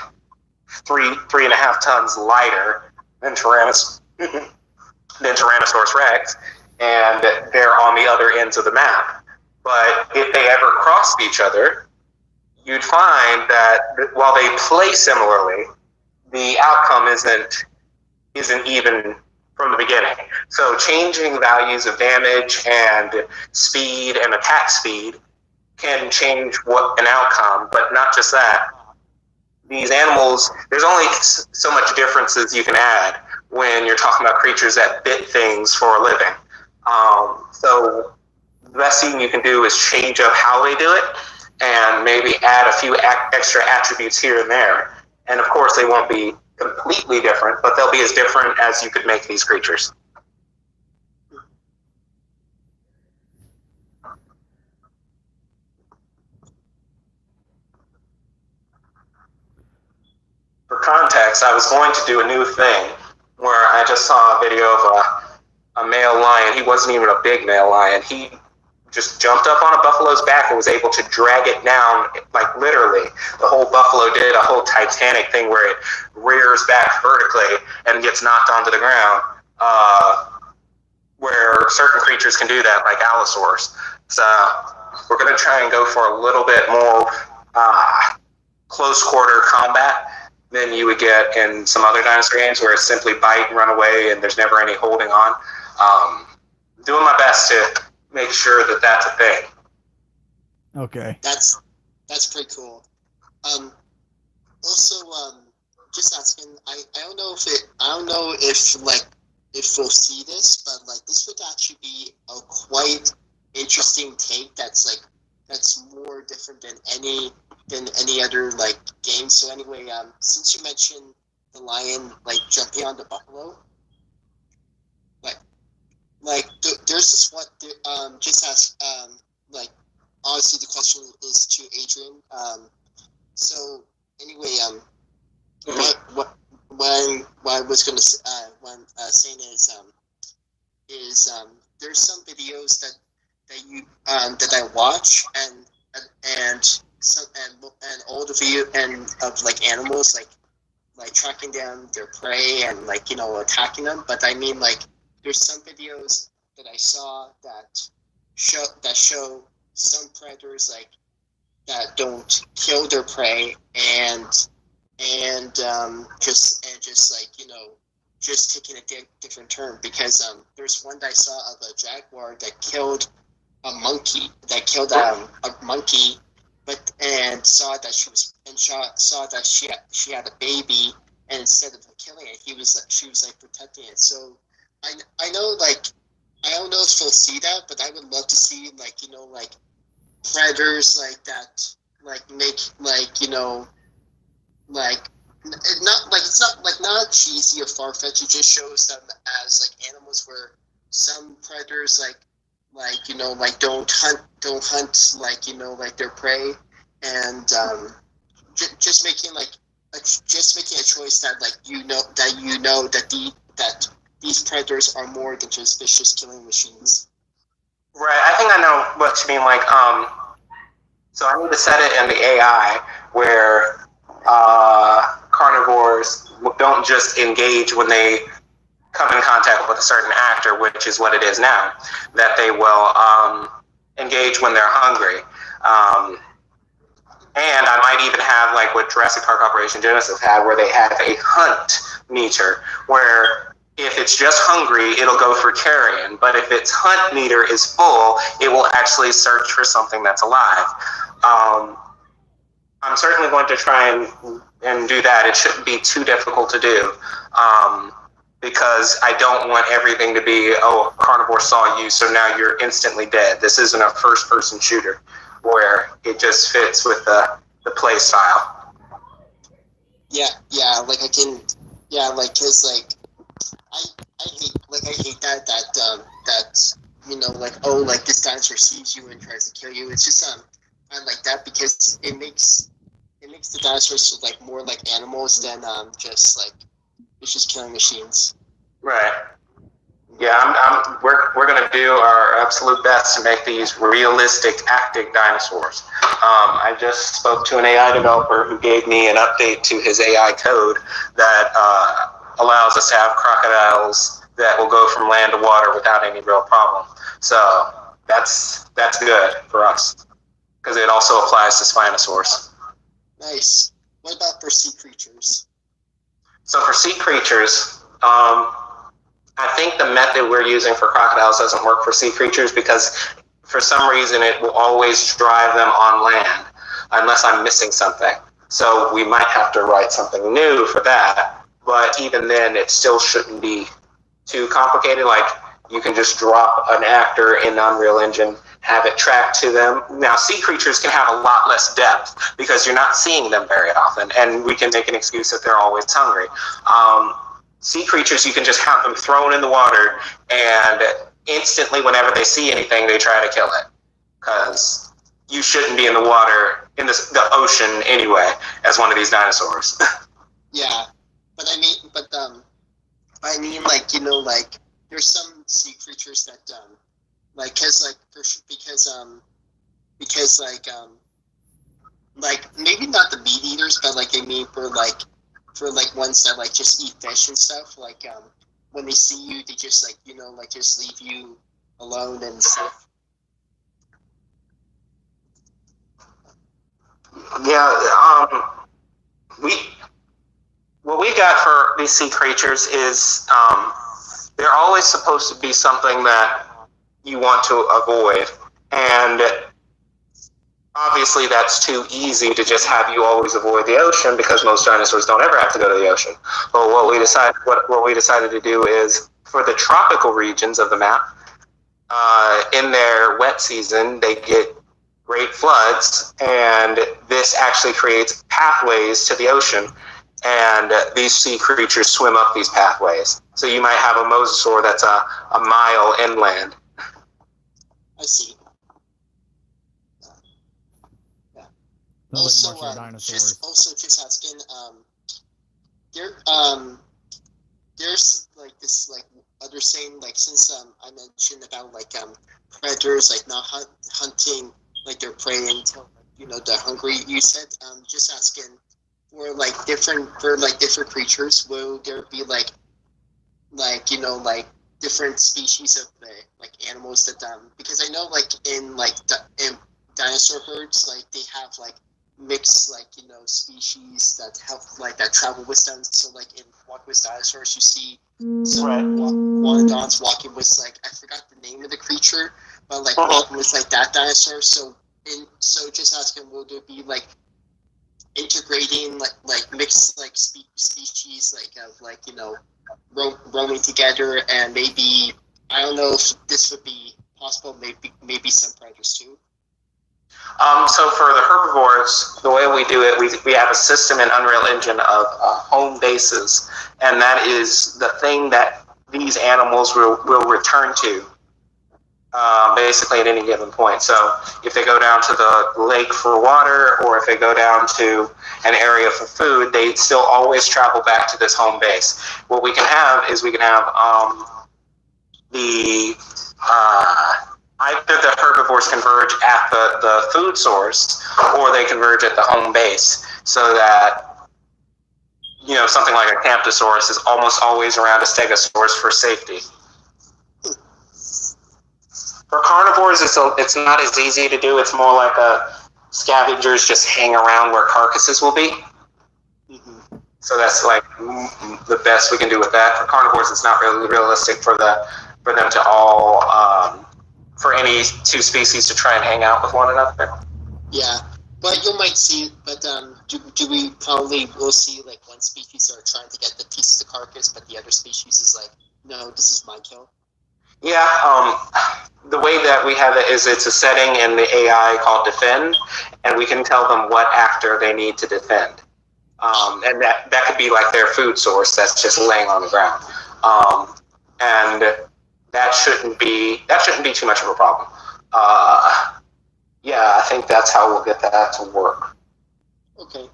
3.5 tons lighter than Tyrannosaurus Rex, and they're on the other ends of the map. But if they ever crossed each other, you'd find that while they play similarly, the outcome isn't even from the beginning. So changing values of damage and speed and attack speed can change what an outcome, but not just that. These animals, there's only so much differences you can add when you're talking about creatures that bit things for a living. So the best thing you can do is change up how they do it and maybe add a few extra attributes here and there. And of course, they won't be completely different, but they'll be as different as you could make these creatures. For context, I was going to do a new thing where I just saw a video of a male lion. He wasn't even a big male lion. He just jumped up on a buffalo's back and was able to drag it down, like literally. The whole buffalo did a whole Titanic thing where it rears back vertically and gets knocked onto the ground, where certain creatures can do that, like allosaurs. So we're going to try and go for a little bit more close quarter combat than you would get in some other dinosaur games where it's simply bite and run away and there's never any holding on. Doing my best to make sure that that's a thing. Okay. That's pretty cool. Also, just asking, I don't know if we'll see this, but like this would actually be a quite interesting take that's more different than any other like game. So anyway, since you mentioned the lion like jumping on the buffalo, there's this one. Just ask. Obviously the question is to Adrian. So anyway, what I was gonna saying is there's some videos that I watch and all the video and of like animals like tracking down their prey and like attacking them. But I mean like there's some videos that I saw that show some predators like that don't kill their prey and just like just taking a different turn because there's one that I saw of a jaguar that killed a monkey but and saw that she had a baby, and instead of killing it she was protecting it. So I know like I don't know if we'll see that, but I would love to see like predators like that make it's not cheesy or far-fetched. It just shows them as like animals where some predators don't hunt their prey and just making a choice that that these predators are more than just vicious killing machines. Right. I think I know what you mean. Like, so I need to set it in the AI where carnivores don't just engage when they come in contact with a certain actor, which is what it is now. That they will engage when they're hungry. And I might even have like what Jurassic Park Operation Genesis had, where they have a hunt meter, where if it's just hungry, it'll go for carrion. But if its hunt meter is full, it will actually search for something that's alive. I'm certainly going to try and do that. It shouldn't be too difficult to do. Because I don't want everything to be, oh, a carnivore saw you, so now you're instantly dead. This isn't a first-person shooter where it just fits with the play style. Cause like I hate that you know, like, oh, like this dinosaur sees you and tries to kill you. It's just I like that because it makes the dinosaurs like more like animals than just like it's just killing machines. Right. Yeah, we're gonna do our absolute best to make these realistic acting dinosaurs. I just spoke to an AI developer who gave me an update to his AI code that allows us to have crocodiles that will go from land to water without any real problem. So that's good for us because it also applies to spinosaurs. Nice. What about for sea creatures? So for sea creatures, I think the method we're using for crocodiles doesn't work for sea creatures because for some reason it will always drive them on land unless I'm missing something. So we might have to write something new for that. But even then, it still shouldn't be too complicated. Like you can just drop an actor in Unreal Engine, have it track to them. Now, sea creatures can have a lot less depth because you're not seeing them very often, and we can make an excuse that they're always hungry. Sea creatures, you can just have them thrown in the water, and instantly, whenever they see anything, they try to kill it. Because you shouldn't be in the water, in the ocean anyway, as one of these dinosaurs. Yeah, but I mean, like, you know, like, there's some sea creatures that, like, maybe not the meat eaters, but, like, I mean, for ones that, like, just eat fish and stuff, like, when they see you, they just, like, you know, like, just leave you alone and stuff. Yeah, what we got for these sea creatures is they're always supposed to be something that you want to avoid, and obviously that's too easy to just have you always avoid the ocean because most dinosaurs don't ever have to go to the ocean. But what we decided to do is for the tropical regions of the map, in their wet season, they get great floods, and this actually creates pathways to the ocean, and these sea creatures swim up these pathways. So you might have a mosasaur that's a mile inland. I see. Sounds Also, like much of dinosaurs. just asking, there's like this like other saying, like, since I mentioned about like predators like not hunting like their prey until, you know, they're hungry. You said just asking for different creatures, will there be like you know, like different species of like animals that because I know like in in dinosaur herds, like they have like mixed, like, you know, species that have like that travel with them. So like in Walk with Dinosaurs, you see some Walkdons walking with, like, I forgot the name of the creature, but like walking with like that dinosaur. So just asking, will there be like integrating like mixed like species like of like, you know, roaming together, and maybe, I don't know if this would be possible, maybe some predators too. So for the herbivores, the way we do it, we have a system in Unreal Engine of home bases, and that is the thing that these animals will return to basically at any given point. So if they go down to the lake for water, or if they go down to an area for food, they still always travel back to this home base. What we can have is the either the herbivores converge at the food source, or they converge at the home base, so that something like a Camptosaurus is almost always around a Stegosaurus for safety. For carnivores, it's not as easy to do. It's more like scavengers just hang around where carcasses will be. Mm-hmm. So that's like the best we can do with that. For carnivores, it's not really realistic for them to all for any two species to try and hang out with one another. Yeah, but you might see. But do we probably will see like one species are trying to get the piece of the carcass, but the other species is like, no, this is my kill. Yeah, the way that we have it is it's a setting in the AI called defend, and we can tell them what actor they need to defend. And that could be like their food source that's just laying on the ground. And that shouldn't be too much of a problem. Yeah, I think that's how we'll get that to work. Okay.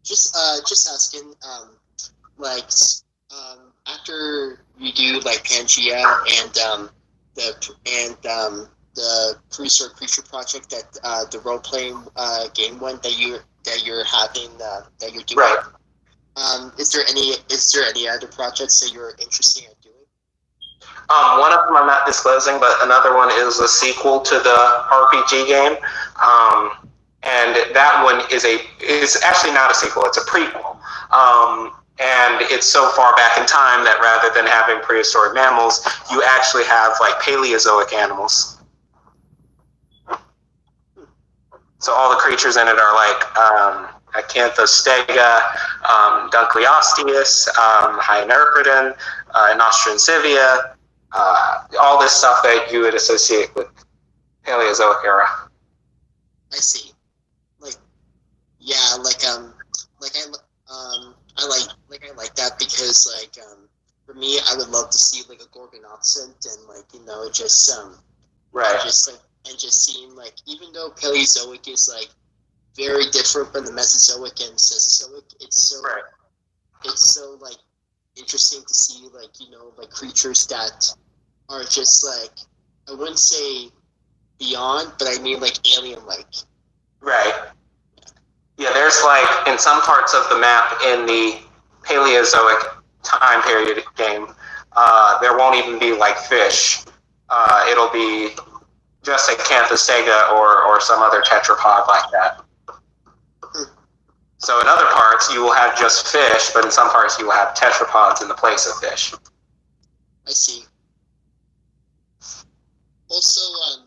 Just asking, after you do like Pangea and the Prehistoric Creature project that the role playing game one that you're having that you're doing. Right. Is there any other projects that you're interested in doing? One of them I'm not disclosing, but another one is a sequel to the RPG game, and that one is actually not a sequel; it's a prequel. And it's so far back in time that rather than having prehistoric mammals, you actually have like Paleozoic animals. So all the creatures in it are like Acanthostega, Dunkleosteus, Hyaenarprodon, Nostranцivia, all this stuff that you would associate with Paleozoic era. I see. I like that because for me I would love to see like a Gorgonopsint and just right. just seeing like, even though Paleozoic is like very different from the Mesozoic and Cenozoic, it's so like interesting to see like creatures that are just like, I wouldn't say beyond, but I mean like alien like. Right. Yeah, there's like in some parts of the map in the Paleozoic time period game, there won't even be like fish. It'll be just a Acanthostega or some other tetrapod like that. So in other parts, you will have just fish, but in some parts, you will have tetrapods in the place of fish. I see. Also,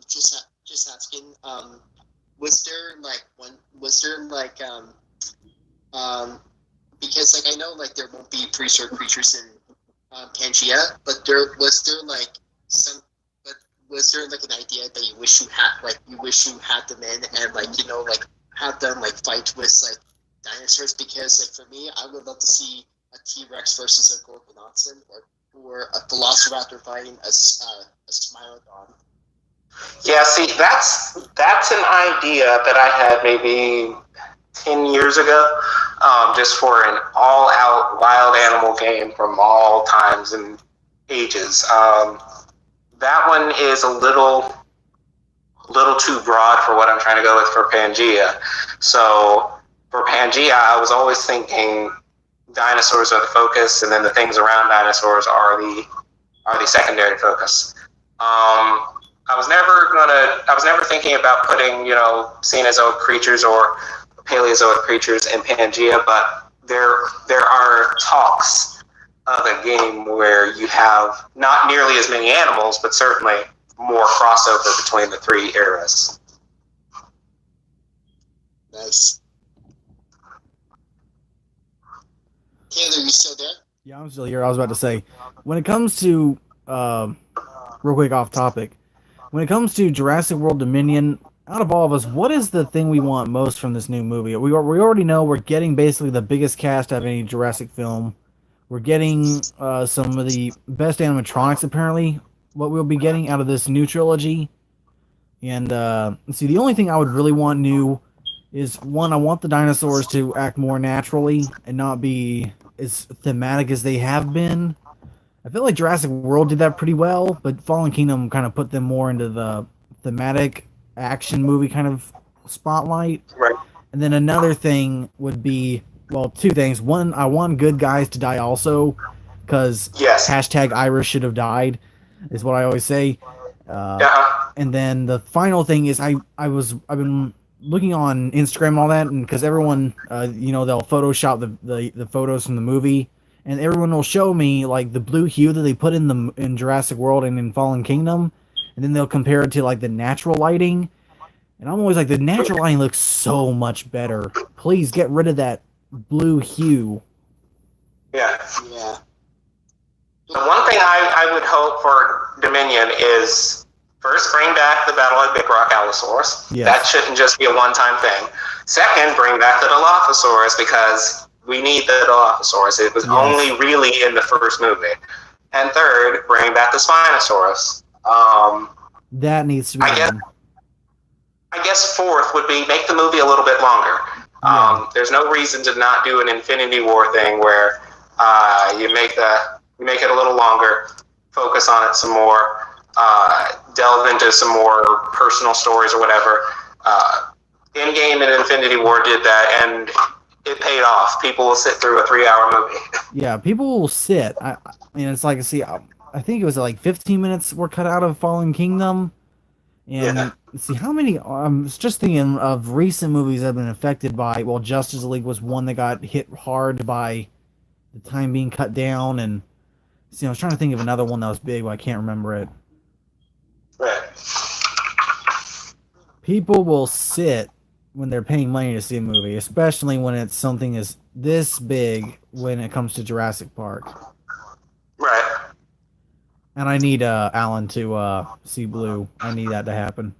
just asking, was there because like I know like there won't be prehistoric creatures in Pangea, but was there like an idea that you wish you had them in and have them like fight with like dinosaurs? Because like for me, I would love to see a T-Rex versus a Gorgonopsin, or a Velociraptor fighting a Smilodon. Yeah, see, that's an idea that I had maybe 10 years ago, just for an all-out wild animal game from all times and ages. That one is a little too broad for what I'm trying to go with for Pangea. So for Pangea, I was always thinking dinosaurs are the focus, and then the things around dinosaurs are the secondary focus. I was never thinking about putting, Cenozoic creatures or Paleozoic creatures in Pangea, but there are talks of a game where you have not nearly as many animals, but certainly more crossover between the three eras. Nice. Taylor, you still there? Yeah, I'm still here. I was about to say, when it comes to, real quick off topic, when it comes to Jurassic World Dominion, out of all of us, what is the thing we want most from this new movie? We already know we're getting basically the biggest cast out of any Jurassic film. We're getting some of the best animatronics, apparently. what we'll be getting out of this new trilogy. And see, the only thing I would really want new is one. I want the dinosaurs to act more naturally and not be as thematic as they have been. I feel like Jurassic World did that pretty well, but Fallen Kingdom kind of put them more into the thematic action movie kind of spotlight. Right. And then another thing would be, well, two things. One, I want good guys to die also, because hashtag Irish should have died, is what I always say. And then the final thing is I've been looking on Instagram and all that, and because everyone, they'll Photoshop the photos from the movie, and everyone will show me like the blue hue that they put in Jurassic World and in Fallen Kingdom, and then they'll compare it to like the natural lighting. And I'm always like, the natural lighting looks so much better. Please get rid of that blue hue. Yeah. The one thing I would hope for Dominion is first bring back the Battle of Big Rock Allosaurus. Yes. That shouldn't just be a one-time thing. Second, bring back the Dilophosaurus because we need the Dilophosaurus. It was only really in the first movie. And third, bring back the Spinosaurus. That needs to be done. I guess fourth would be make the movie a little bit longer. There's no reason to not do an Infinity War thing where you make it a little longer, focus on it some more, delve into some more personal stories or whatever. Endgame and Infinity War did that, and it paid off. People will sit through a 3-hour movie. Yeah, people will sit. I mean, it's like, see, I think it was like 15 minutes were cut out of Fallen Kingdom. And see how many. I was just thinking of recent movies that have been affected by. Well, Justice League was one that got hit hard by the time being cut down, and see, I was trying to think of another one that was big, but I can't remember it. Right. People will sit when they're paying money to see a movie, especially when it's something as this big. When it comes to Jurassic Park. Right. And I need Alan to see Blue. I need that to happen.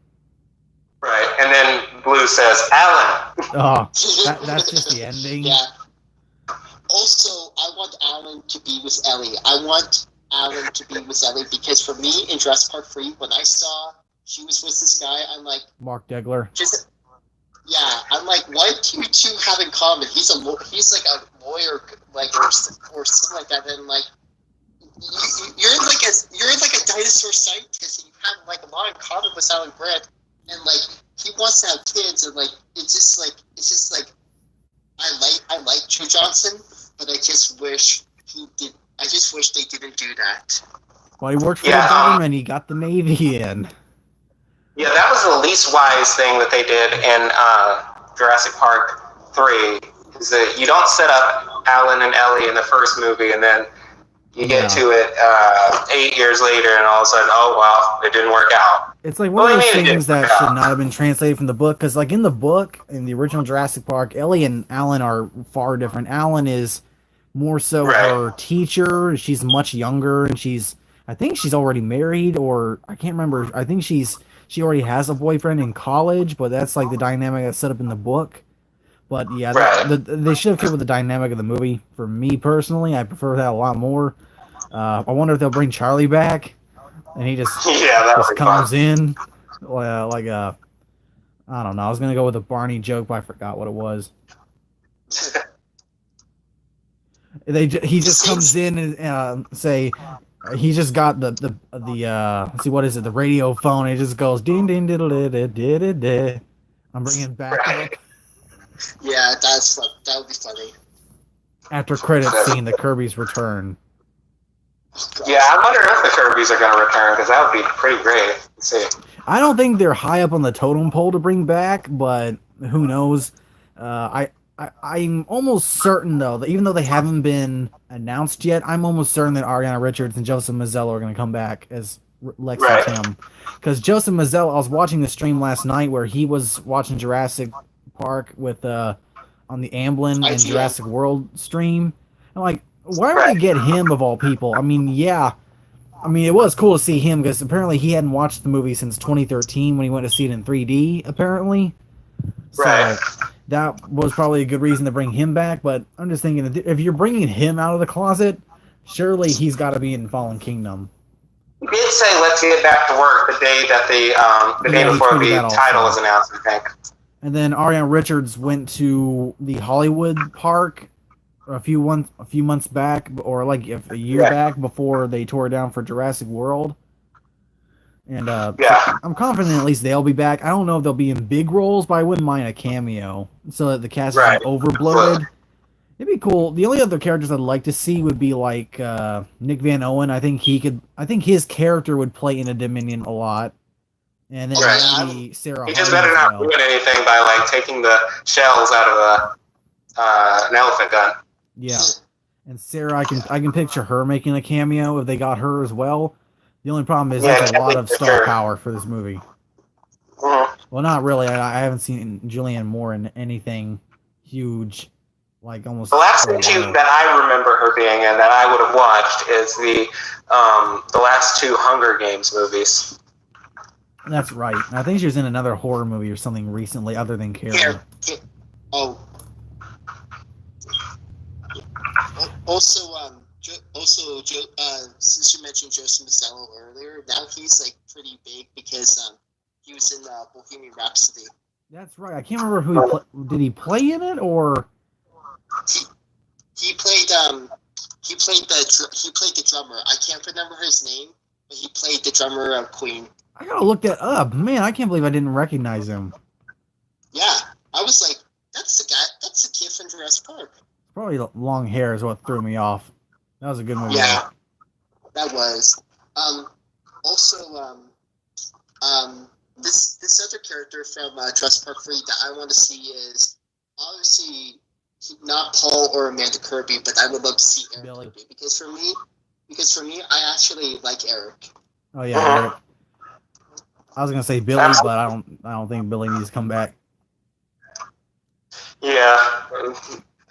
Right, and then Blue says, Alan! Oh, that's just the ending. Yeah. Also, I want Alan to be with Ellie. I want Alan to be with Ellie because for me, in Jurassic Park 3, when I saw she was with this guy, I'm like... Mark Degler. I'm like, what do you two have in common? He's like a lawyer, like, or something like that, and like... You're like a dinosaur scientist, and you have like a lot in common with Alan Grant, and like he wants to have kids, and like it's just like I like Joe Johnson, but I just wish he did. I just wish they didn't do that. Well, he worked for the government. He got the Navy in. Yeah, that was the least wise thing that they did in Jurassic Park 3. Is that you don't set up Alan and Ellie in the first movie, and then you get to it 8 years later, and all of a sudden, oh, well, it didn't work out. It's like one of those things that should not have been translated from the book, because like in the book, in the original Jurassic Park, Ellie and Alan are far different. Alan is more so her teacher. She's much younger, and I think she's already married, or I can't remember. I think she already has a boyfriend in college, but that's like the dynamic that's set up in the book. But yeah, they should have kept with the dynamic of the movie. For me personally, I prefer that a lot more. I wonder if they'll bring Charlie back, and he just comes in like a, I don't know. I was gonna go with a Barney joke, but I forgot what it was. He just comes in and say he just got the let's see, what is it, the radio phone. It just goes ding ding diddle diddle. I'm bringing back up. Yeah, that would be funny. After credits scene, the Kirby's return. Yeah, I wonder if the Kirby's are going to return, because that would be pretty great. Let's see. I don't think they're high up on the totem pole to bring back, but who knows? I'm almost certain, though, that even though they haven't been announced yet, I'm almost certain that Ariana Richards and Joseph Mazzello are going to come back as Lex and Tim. Because Joseph Mazzello, I was watching the stream last night where he was watching Jurassic Park with on the Amblin and Jurassic World stream. I'm like, why would they get him of all people? I mean, yeah. I mean, it was cool to see him because apparently he hadn't watched the movie since 2013 when he went to see it in 3D, apparently. So that was probably a good reason to bring him back, but I'm just thinking, if you're bringing him out of the closet, surely he's got to be in Fallen Kingdom. He did say, "Let's get back to work" the day that the day before the title was announced, I think. And then Ariana Richards went to the Hollywood Park a few months back, or like a year back, before they tore it down for Jurassic World. And so I'm confident at least they'll be back. I don't know if they'll be in big roles, but I wouldn't mind a cameo so that the cast isn't overbloated. It'd be cool. The only other characters I'd like to see would be like Nick Van Owen. I think his character would play in a Dominion a lot. And then maybe Sarah. He just better not ruin anything by like taking the shells out of an elephant gun. Yeah, and Sarah, I can picture her making a cameo if they got her as well. The only problem is that's a lot of star power for this movie. Well, not really. I haven't seen Julianne Moore in anything huge, like almost. The last thing that I remember her being in that I would have watched is the last two Hunger Games movies. That's right. I think she was in another horror movie or something recently, other than Carol. Since you mentioned Joseph Mazzello earlier, now he's like pretty big because he was in Bohemian Rhapsody. That's right. I can't remember who did he play in it, or he played the drummer. I can't remember his name, but he played the drummer of Queen. I gotta look that up. Man, I can't believe I didn't recognize him. Yeah, I was like, that's the guy. That's the kid from Jurassic Park. Probably long hair is what threw me off. That was a good movie. Yeah, that was. This other character from Jurassic Park 3 that I want to see is obviously not Paul or Amanda Kirby, but I would love to see Eric Kirby because for me, I actually like Eric. Oh yeah, Eric. I was gonna say Billy, but I don't think Billy needs to come back. Yeah,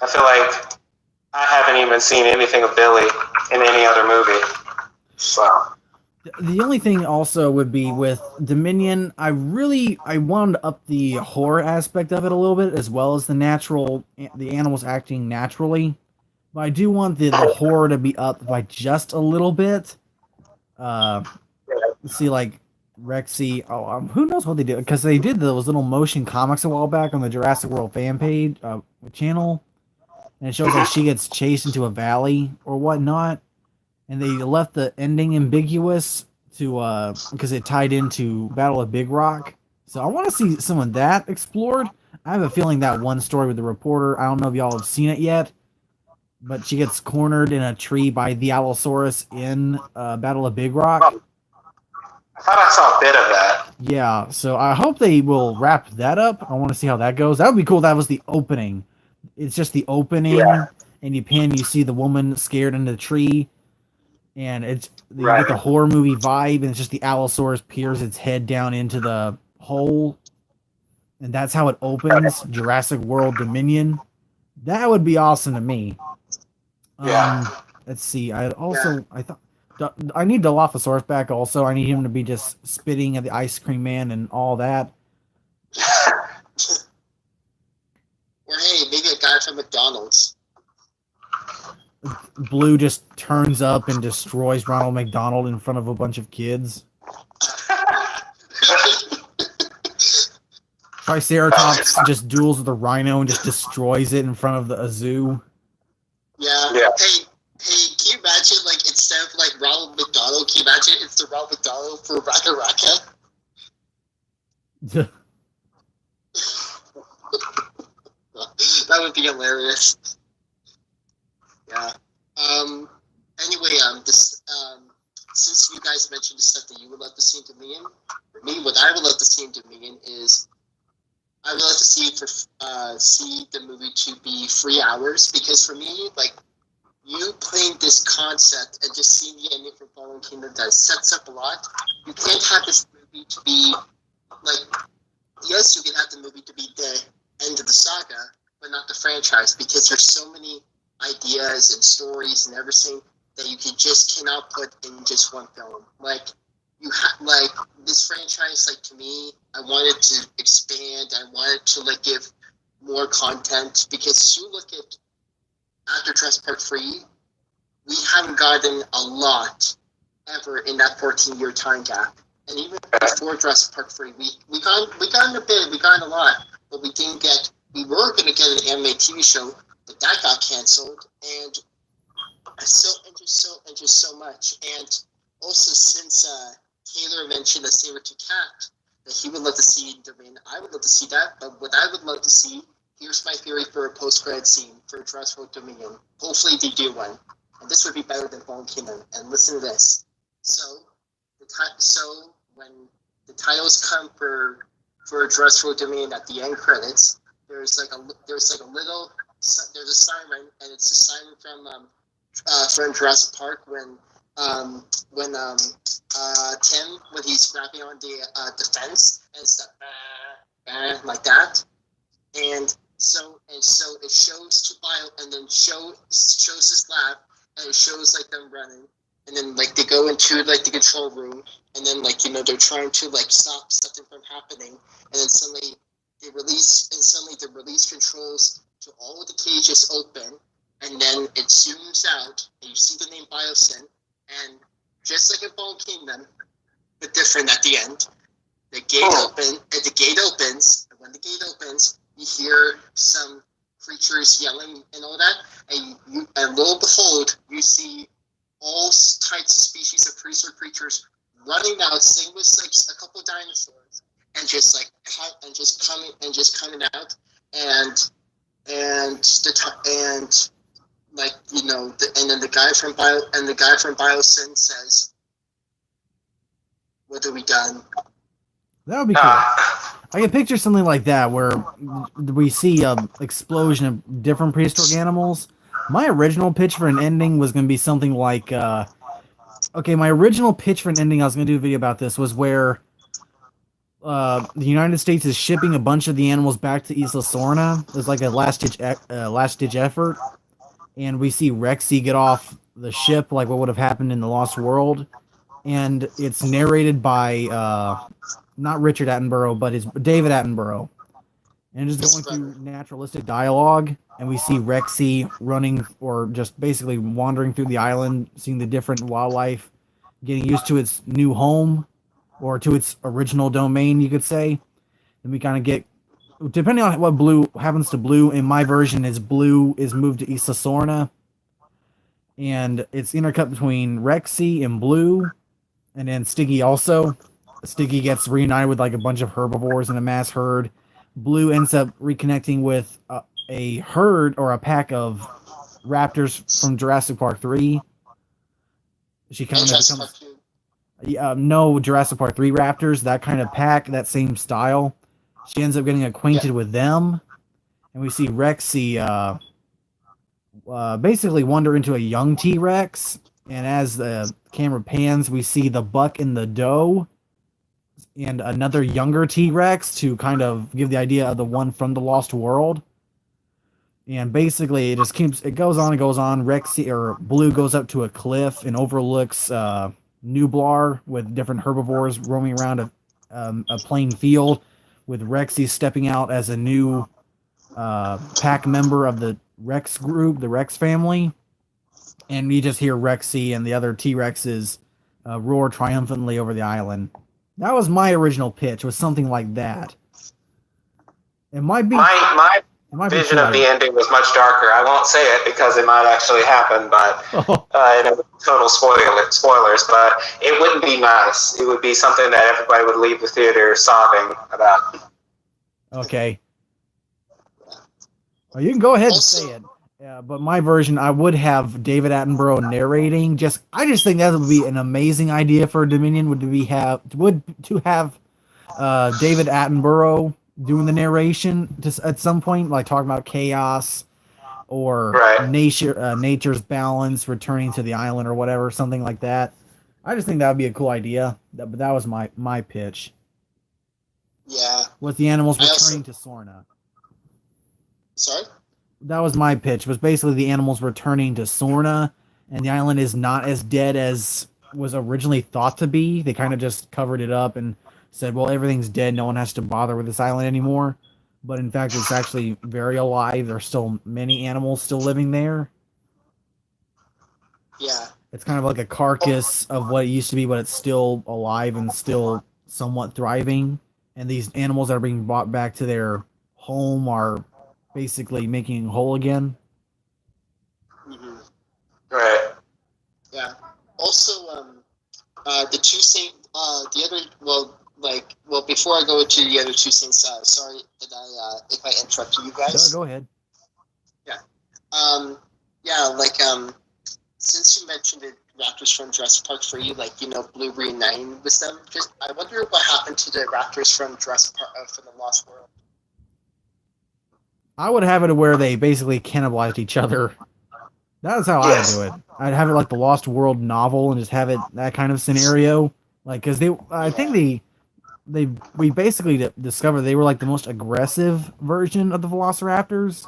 I feel like I haven't even seen anything of Billy in any other movie. So the only thing also would be with Dominion. I wanted to up the horror aspect of it a little bit, as well as the animals acting naturally. But I do want the horror to be up by just a little bit. See, like Rexy. Who knows what they did? Because they did those little motion comics a while back on the Jurassic World fan page channel, and it shows like she gets chased into a valley or whatnot, and they left the ending ambiguous to because it tied into Battle of Big Rock. So I want to see some of that explored. I have a feeling that one story with the reporter. I don't know if y'all have seen it yet, but she gets cornered in a tree by the Allosaurus in Battle of Big Rock. I thought I saw a bit of that. Yeah, so I hope they will wrap that up. I want to see how that goes. That would be cool. That was the opening. It's just the opening, and you see the woman scared in the tree, and you get the horror movie vibe, and it's just the Allosaurus peers its head down into the hole, and that's how it opens. Jurassic World Dominion. That would be awesome to me. Let's see. I thought. I need Dilophosaurus back also. I need him to be just spitting at the ice cream man and all that. Or hey, maybe a guy from McDonald's. Blue just turns up and destroys Ronald McDonald in front of a bunch of kids. Triceratops just duels with a rhino and just destroys it in front of a zoo. Yeah. Hey, can you imagine, like, instead of, like, Ronald McDonald, can you imagine it's the Ronald McDonald for Raka Raka? That would be hilarious. Yeah. Anyway, since you guys mentioned the stuff that you would love to see in Dominion, for me, what I would love to see in Dominion is I would love to see the movie to be 3 hours, because for me, like, you playing this concept and just seeing the ending from Fallen Kingdom that sets up a lot. You can't have this movie to be like, yes, you can have the movie to be the end of the saga, but not the franchise, because there's so many ideas and stories and everything that you cannot put in just one film. Like, like this franchise, like, to me, I wanted to expand. I wanted to, like, give more content, because you look at after Jurassic Park 3, we haven't gotten a lot ever in that 14-year time gap. And even before Jurassic Park 3, we got a bit, we got a lot, but we didn't get. We were going to get an anime TV show, but that got canceled, and just so much. And also, since Taylor mentioned a saber-tooth cat that he would love to see in Domain, I would love to see that. But what I would love to see, here's my theory for a post-credit scene for Jurassic World Dominion. Hopefully, they do one, and this would be better than Fallen Kingdom. And listen to this. So when the titles come for Jurassic World Dominion at the end credits, there's a siren, and it's a siren from Jurassic Park when Tim, when he's grabbing on the fence, and it's like that, and so it shows to Bio, and then shows his lab, and it shows like them running, and then like they go into like the control room, and then like they're trying to like stop something from happening, and then suddenly the release controls to all of the cages open, and then it zooms out, and you see the name Biosin, and just like in Fallen Kingdom, but different at the end, the gate opens, and when the gate opens, you hear some creatures yelling and all that, and lo and behold, you see all types of species of prehistoric creatures running out, same with like a couple of dinosaurs, and just coming out, and then the guy from Biosin says, "What have we done?" That would be cool. I can picture something like that where we see an explosion of different prehistoric animals. My original pitch for an ending was going to be something like, my original pitch for an ending, I was going to do a video about this, was where the United States is shipping a bunch of the animals back to Isla Sorna. It's like a last-ditch effort. And we see Rexy get off the ship, like what would have happened in The Lost World. And it's narrated by, not Richard Attenborough, but it's David Attenborough. And just going through naturalistic dialogue, and we see Rexy running, or just basically wandering through the island, seeing the different wildlife, getting used to its new home, or to its original domain, you could say. Then we kind of get, depending on what Blue happens to Blue, in my version is Blue is moved to Isla Sorna, and it's intercut between Rexy and Blue, and then Stiggy also. Stiggy gets reunited with like a bunch of herbivores in a mass herd. Blue ends up reconnecting with a herd or a pack of raptors from Jurassic Park 3. She kind of becomes... no, Jurassic Park 3 raptors, that kind of pack, that same style. She ends up getting acquainted with them. And we see Rexy basically wander into a young T-Rex. And as the camera pans, we see the buck and the doe and another younger T-Rex to kind of give the idea of the one from the Lost World. And basically, it goes on and goes on. Rexy, or Blue, goes up to a cliff and overlooks Nublar with different herbivores roaming around a plain field, with Rexy stepping out as a new pack member of the Rex group, the Rex family. And we just hear Rexy and the other T-Rexes roar triumphantly over the island. That was my original pitch, was something like that. It might be... My vision of the ending was much darker. I won't say it because it might actually happen, but total spoilers, but it wouldn't be nice. It would be something that everybody would leave the theater sobbing about. Okay. Well, you can go ahead and say it. Yeah, but my version, I would have David Attenborough narrating. I just think that would be an amazing idea for Dominion. Would to have David Attenborough doing the narration just at some point, like talking about chaos or nature's balance, returning to the island or whatever, something like that. I just think that would be a cool idea. But that was my pitch. Yeah. With the animals returning to Sorna. Sorry? That was my pitch, was basically the animals returning to Sorna, and the island is not as dead as was originally thought to be. They kind of just covered it up and said, well, everything's dead, no one has to bother with this island anymore. But in fact, it's actually very alive. There are still many animals still living there. Yeah. It's kind of like a carcass of what it used to be, but it's still alive and still somewhat thriving. And these animals that are being brought back to their home are basically making it whole again. Hmm. Right. Yeah. Also, the two same, the other, well, before I go to the other two things, sorry that if I interrupted you guys. Go ahead. Yeah. Um, yeah, since you mentioned the raptors from Jurassic Park 3, Blue reuniting with them, just, I wonder what happened to the raptors from Jurassic Park, from the Lost World. I would have it where they basically cannibalized each other. That's how I would do it. I'd have it like the Lost World novel and just have it that kind of scenario. Like, because I think we basically discovered they were like the most aggressive version of the Velociraptors.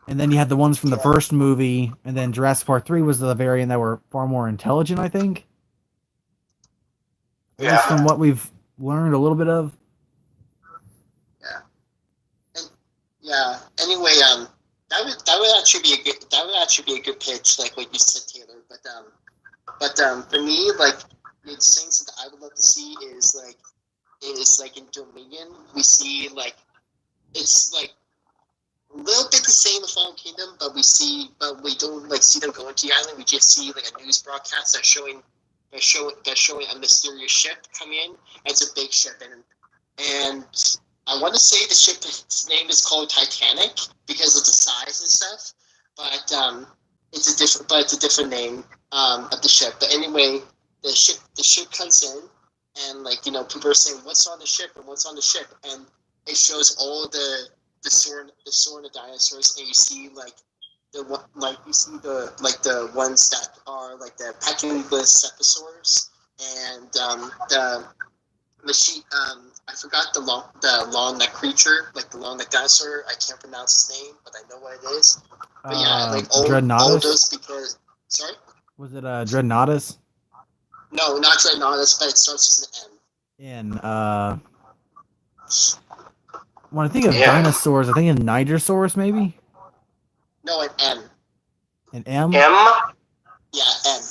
And then you had the ones from the first movie, and then Jurassic Park 3 was the variant that were far more intelligent, I think. At least from what we've learned a little bit of. Yeah. And, yeah. Anyway, that would actually be a good pitch, like what you said, Taylor. But for me, like, the things that I would love to see is in Dominion we see like it's like a little bit the same with Fallen Kingdom, but we don't like see them go into the island. We just see like a news broadcast that's showing a mysterious ship coming in. It's a big ship, and I want to say the ship's name is called Titanic because of the size and stuff. But it's a different name of the ship. But anyway, the ship comes in, and people are saying what's on the ship and what's on the ship, and it shows all the Sorna dinosaurs, and you see the ones that are like the Pachycephalosaurus Cephalosaurs, and the machine. I forgot the long neck creature, like the long neck dinosaur. I can't pronounce his name, but I know what it is. But yeah, like all those because. Sorry. Was it Dreadnoughtus? No, not Dreadnoughtus, but it starts with an M. And when I think of dinosaurs, I think of Nigersaurus, maybe. No, an M. An M. M. Yeah, M.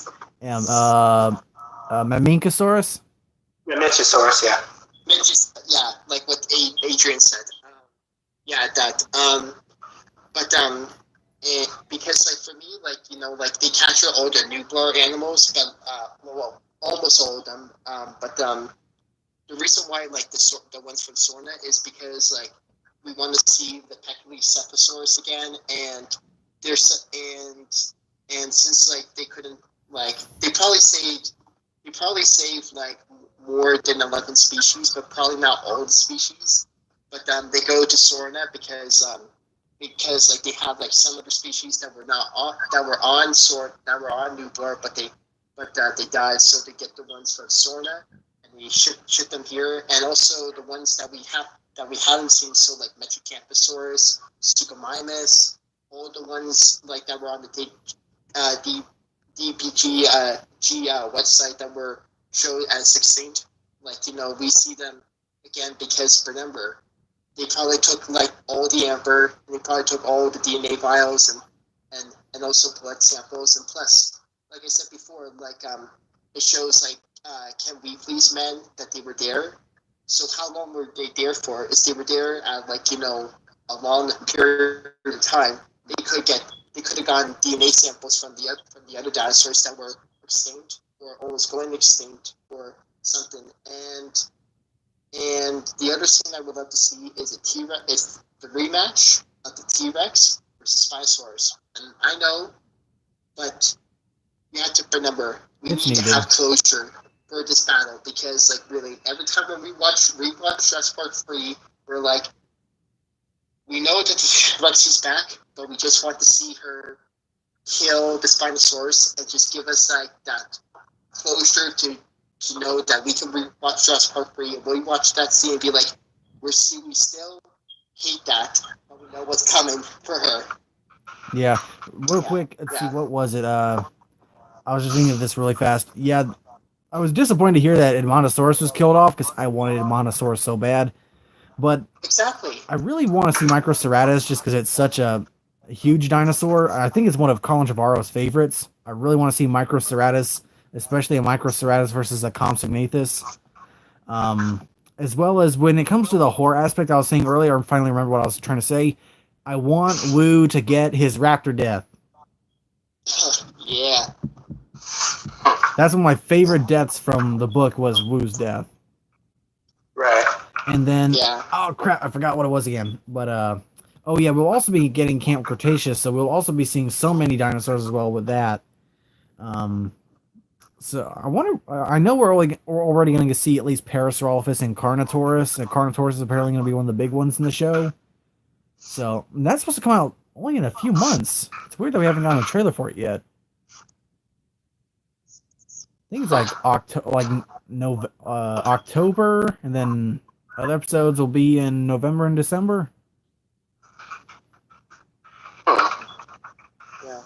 M. Maminkosaurus. Minichosaurus, yeah. Yeah, like what Adrian said. Yeah, that. Because for me, they capture all the nuclear animals, but almost all of them. But the reason why the ones from Sorna is because we want to see the Pachycephalosaurus again, and there's and since they couldn't they probably saved more than 11 species, but probably not all the species. But they go to Sorna because they have some of the species that were on Nublar, but they died, so they get the ones from Sorna and we ship them here, and also the ones that we haven't seen, so like Metrocamposaurus, Suchomimus, all the ones that were on the DPG website that were showed as extinct. We see them again because remember, they probably took all the amber, and they probably took all the DNA vials and also blood samples, and plus, like I said before, it shows Ken Wheatley's men that they were there. So how long were they there for? Is they were there at a long period of time. They could have gotten DNA samples from the other dinosaurs that were extinct or almost going extinct or something. And the other thing I would love to see is the rematch of the T-Rex versus Spinosaurus. And I know, but you have to remember we need to have closure for this battle because really every time when we watch Jurassic Park 3, we're we know that the T-Rex is back, but we just want to see her kill the Spinosaurus and just give us that closure to know that we can watch Jurassic Park 3 and we watch that scene and be we still hate that, but we know what's coming for her. Yeah. Real quick, let's see, what was it? I was just thinking of this really fast. Yeah, I was disappointed to hear that Edmontosaurus was killed off because I wanted Edmontosaurus so bad. But exactly, I really want to see Microceratus just because it's such a huge dinosaur. I think it's one of Colin Trevorrow's favorites. I really want to see Microceratus, especially a Microceratus versus a Compsognathus. As well as when it comes to the horror aspect, I was saying earlier, I finally remember what I was trying to say. I want Wu to get his raptor death. Yeah. That's one of my favorite deaths from the book was Wu's death. Right. And then, Yeah. oh crap, I forgot what it was again. But, oh yeah, we'll also be getting Camp Cretaceous, so we'll also be seeing so many dinosaurs as well with that. So I wonder, I know we're already going to see at least Parasaurolophus and Carnotaurus. And Carnotaurus is apparently going to be one of the big ones in the show. So that's supposed to come out only in a few months. It's weird that we haven't gotten a trailer for it yet. I think it's like October, and then other episodes will be in November and December. Yeah.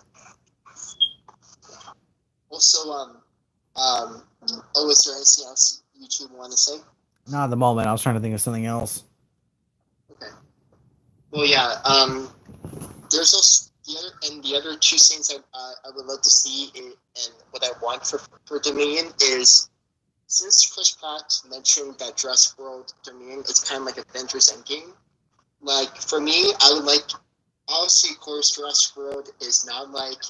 Also, is there anything else you two want to say? Not at the moment. I was trying to think of something else. Okay. Well, yeah. There's also the other two things I would love to see and what I want for Dominion is, since Chris Pratt mentioned that Jurassic World Dominion is kind of like Avengers Endgame. Like for me, I would like, obviously, of course, Jurassic World is not like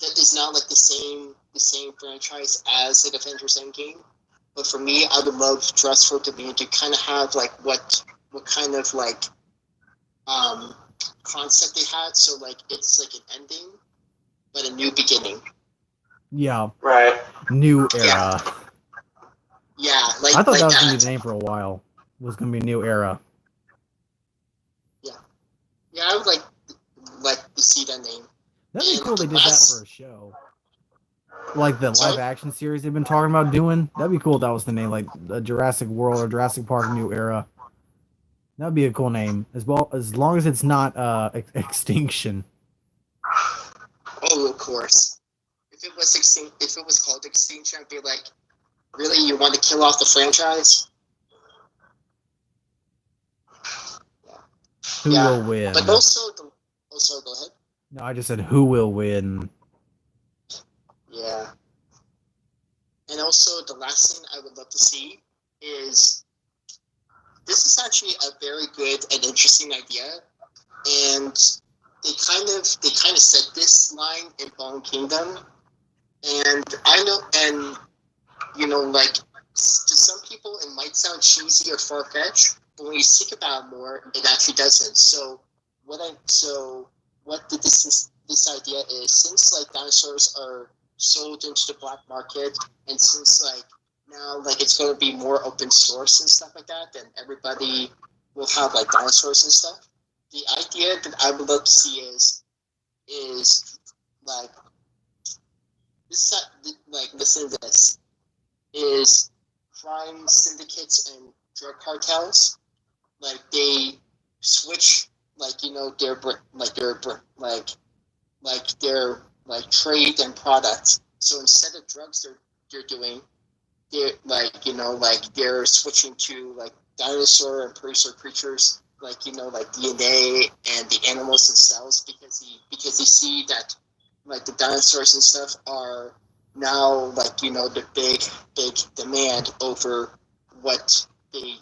the same franchise as like Avengers Endgame. But for me, I would love Jurassic World Dominion to kind of have like what kind of like concept they had. So like it's like an ending, but a new beginning. Yeah. Right. New era. Yeah. Like I thought like that was going to be the name for a while. It was going to be New Era. Yeah. Yeah, I would like to see that name. That'd be cool. They did that for a show. Like the live action series they've been talking about doing. That'd be cool if that was the name, like the Jurassic World or Jurassic Park New Era. That'd be a cool name, as long as it's not Extinction. Oh, of course. If it was called Extinction, I'd be like, really, you want to kill off the franchise? Who will win? But also, go ahead. No, I just said who will win. Yeah. And also, the last thing I would love to see is, this is actually a very good and interesting idea, and they kind of said this line in Fallen Kingdom, and I know, and you know, like to some people it might sound cheesy or far fetched, but when you think about it more, it actually doesn't. So what this idea is, since like dinosaurs are sold into the black market, and since like now like it's going to be more open source and stuff like that, then everybody will have like dinosaurs and stuff. The idea that I would love to see is like this, like listen to this, is crime syndicates and drug cartels, like they switch like, you know, their trade and products. So instead of drugs they're doing, they're like, you know, like they're switching to like dinosaur and prehistoric creatures, like, you know, like DNA and the animals themselves, because they see that like the dinosaurs and stuff are now like, you know, the big demand over what they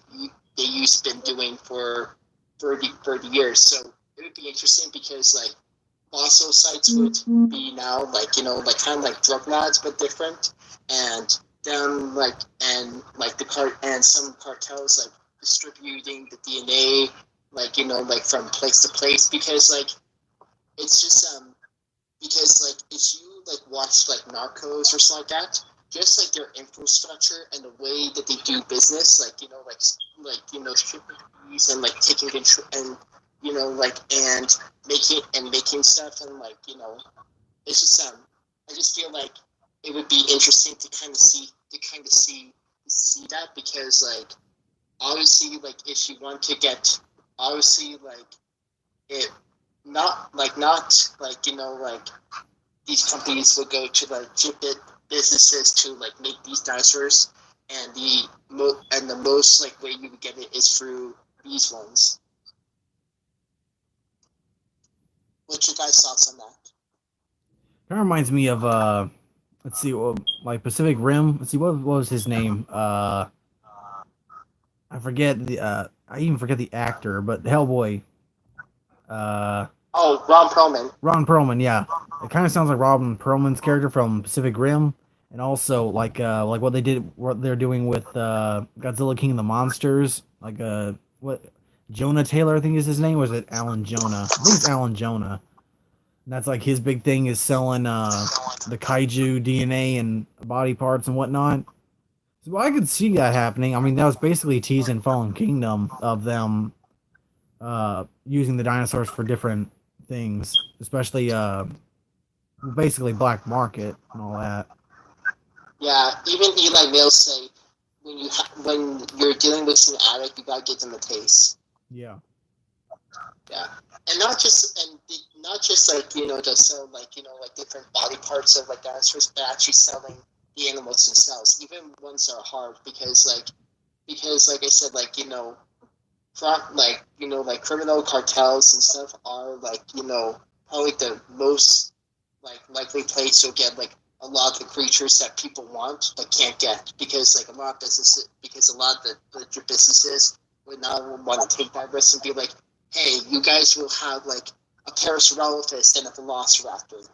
used to been doing for 30 years. So it would be interesting because like fossil sites would be now like, you know, like kind of like drug lads but different, and them like, and like and some cartels like distributing the DNA, like, you know, like from place to place, because like it's just because like if you like watch like Narcos or something like that, just like their infrastructure and the way that they do business, like, you know, like you know, stripping fees and like taking control, and you know, like and making stuff, and like, you know, it's just I just feel like it would be interesting to kind of see that, because like obviously like if you want to get, obviously like it not like you know, like these companies will go to like legit businesses to like make these dinosaurs, and the most like way you would get it is through these ones. What's your guys' thoughts on that? Kind of reminds me of let's see, like Pacific Rim. Let's see, what was his name? I forget the I even forget the actor, but Hellboy. Uh, Oh, Ron Perlman. Ron Perlman, yeah. It kind of sounds like Ron Perlman's character from Pacific Rim, and also like what they're doing with Godzilla King of the Monsters, like what Jonah Taylor I think is his name, or is it Alan Jonah? I think it's Alan Jonah. And that's like his big thing is selling the kaiju DNA and body parts and whatnot. So I could see that happening. I mean, that was basically teasing Fallen Kingdom of them using the dinosaurs for different things, especially basically black market and all that. Yeah, even Eli Mills say when you're dealing with an addict, you gotta give them a taste. Yeah. Yeah, and not just like just sell like like different body parts of like dinosaurs, but actually selling the animals themselves, even ones that are hard because like I said like criminal cartels and stuff are like probably the most like likely place you'll get like a lot of the creatures that people want but can't get because like a lot of the larger businesses would not want to take that risk and be like, hey, you guys will have like a Parasaurolophus and a Velociraptor.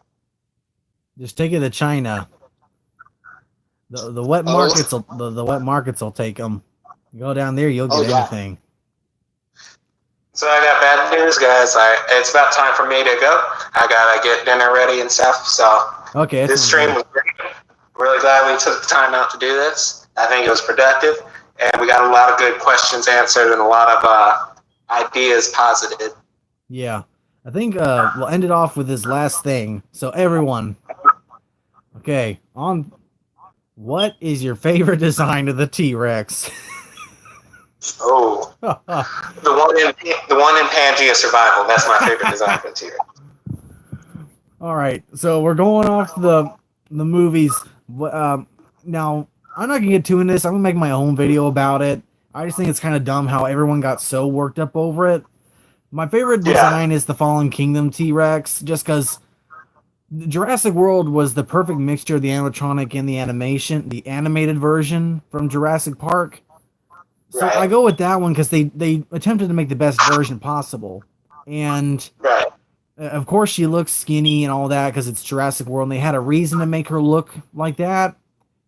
Just take it to China. The wet markets the wet markets will take them. You go down there, you'll get anything. So I got bad news, guys. It's about time for me to go. I gotta get dinner ready and stuff. So okay, this stream was great. Really glad we took the time out to do this. I think it was productive, and we got a lot of good questions answered and a lot of ideas posited. Yeah, I think we'll end it off with this last thing. So everyone, okay, what is your favorite design of the T-Rex? Oh, the one in Pangea Survival. That's my favorite design for the T-Rex. All right, so we're going off the movies. Now I'm not gonna get too into this. I'm gonna make my own video about it. I just think it's kind of dumb how everyone got so worked up over it. My favorite design is the Fallen Kingdom T-Rex, just because Jurassic World was the perfect mixture of the animatronic and the animated version from Jurassic Park. So I go with that one because they attempted to make the best version possible. And of course she looks skinny and all that because it's Jurassic World and they had a reason to make her look like that.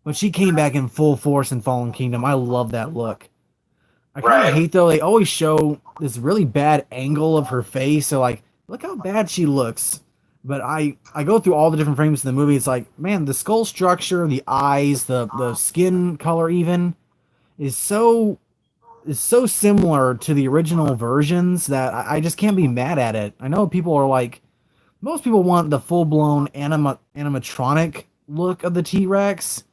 But she came back in full force in Fallen Kingdom. I love that look. I kind of hate though, they always show this really bad angle of her face. So like, look how bad she looks. But I go through all the different frames in the movie. It's like, man, the skull structure, the eyes, the skin color even is so similar to the original versions that I just can't be mad at it. I know people are like, most people want the full-blown animatronic look of the T-Rex.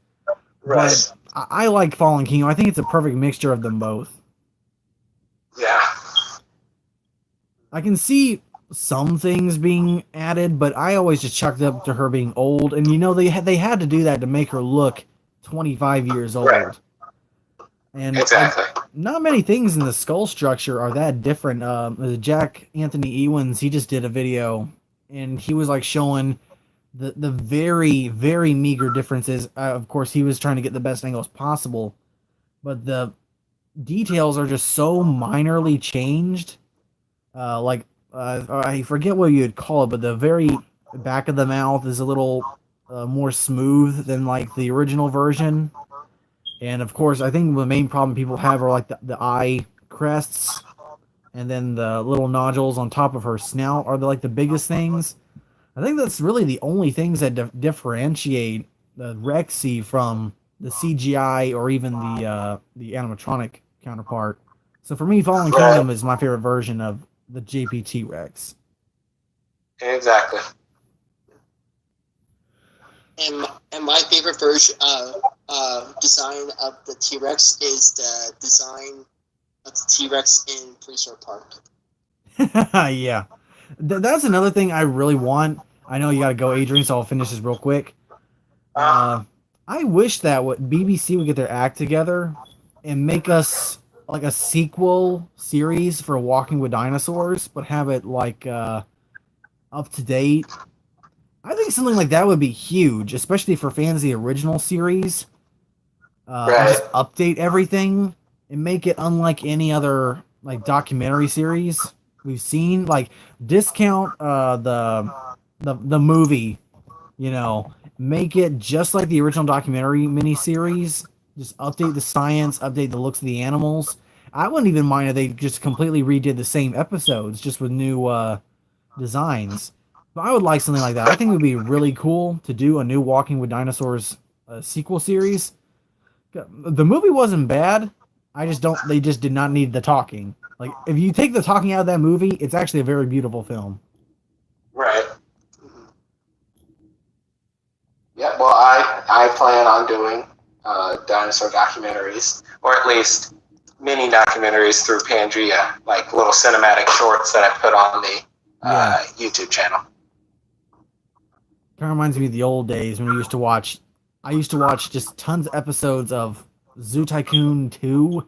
But I like Fallen Kingdom. I think it's a perfect mixture of them both. Yeah. I can see some things being added, but I always just chucked it up to her being old. And they had to do that to make her look 25 years old. Right. And exactly. Not many things in the skull structure are that different. Jack Anthony Ewins, he just did a video, and he was like showing the very, very meager differences. Of course, he was trying to get the best angles possible, but the details are just so minorly changed. I forget what you'd call it, but the very back of the mouth is a little more smooth than like the original version. And of course, I think the main problem people have are like the eye crests, and then the little nodules on top of her snout are like the biggest things. I think that's really the only things that differentiate the Rexy from the CGI or even the animatronic counterpart. So for me, Fallen Kingdom is my favorite version of the JPT Rex. Exactly. And my favorite version design of the T-Rex is the design of the T-Rex in Prehistoric Park. Yeah. That's another thing I really want. I know you gotta go, Adrian, so I'll finish this real quick. I wish that BBC would get their act together and make us like a sequel series for Walking with Dinosaurs, but have it like up to date. I think something like that would be huge, especially for fans of the original series. And Right. just update everything and make it unlike any other like documentary series we've seen. Like discount the movie, make it just like the original documentary miniseries. Just update the science, update the looks of the animals. I wouldn't even mind if they just completely redid the same episodes, just with new designs. But I would like something like that. I think it would be really cool to do a new Walking with Dinosaurs sequel series. The movie wasn't bad. I just don't. They just did not need the talking. Like if you take the talking out of that movie, it's actually a very beautiful film. Right. Yeah. Well, I plan on doing dinosaur documentaries, or at least mini documentaries through Pangea, like little cinematic shorts that I put on the YouTube channel. Kind of reminds me of the old days when we used to watch. I used to watch just tons of episodes of Zoo Tycoon 2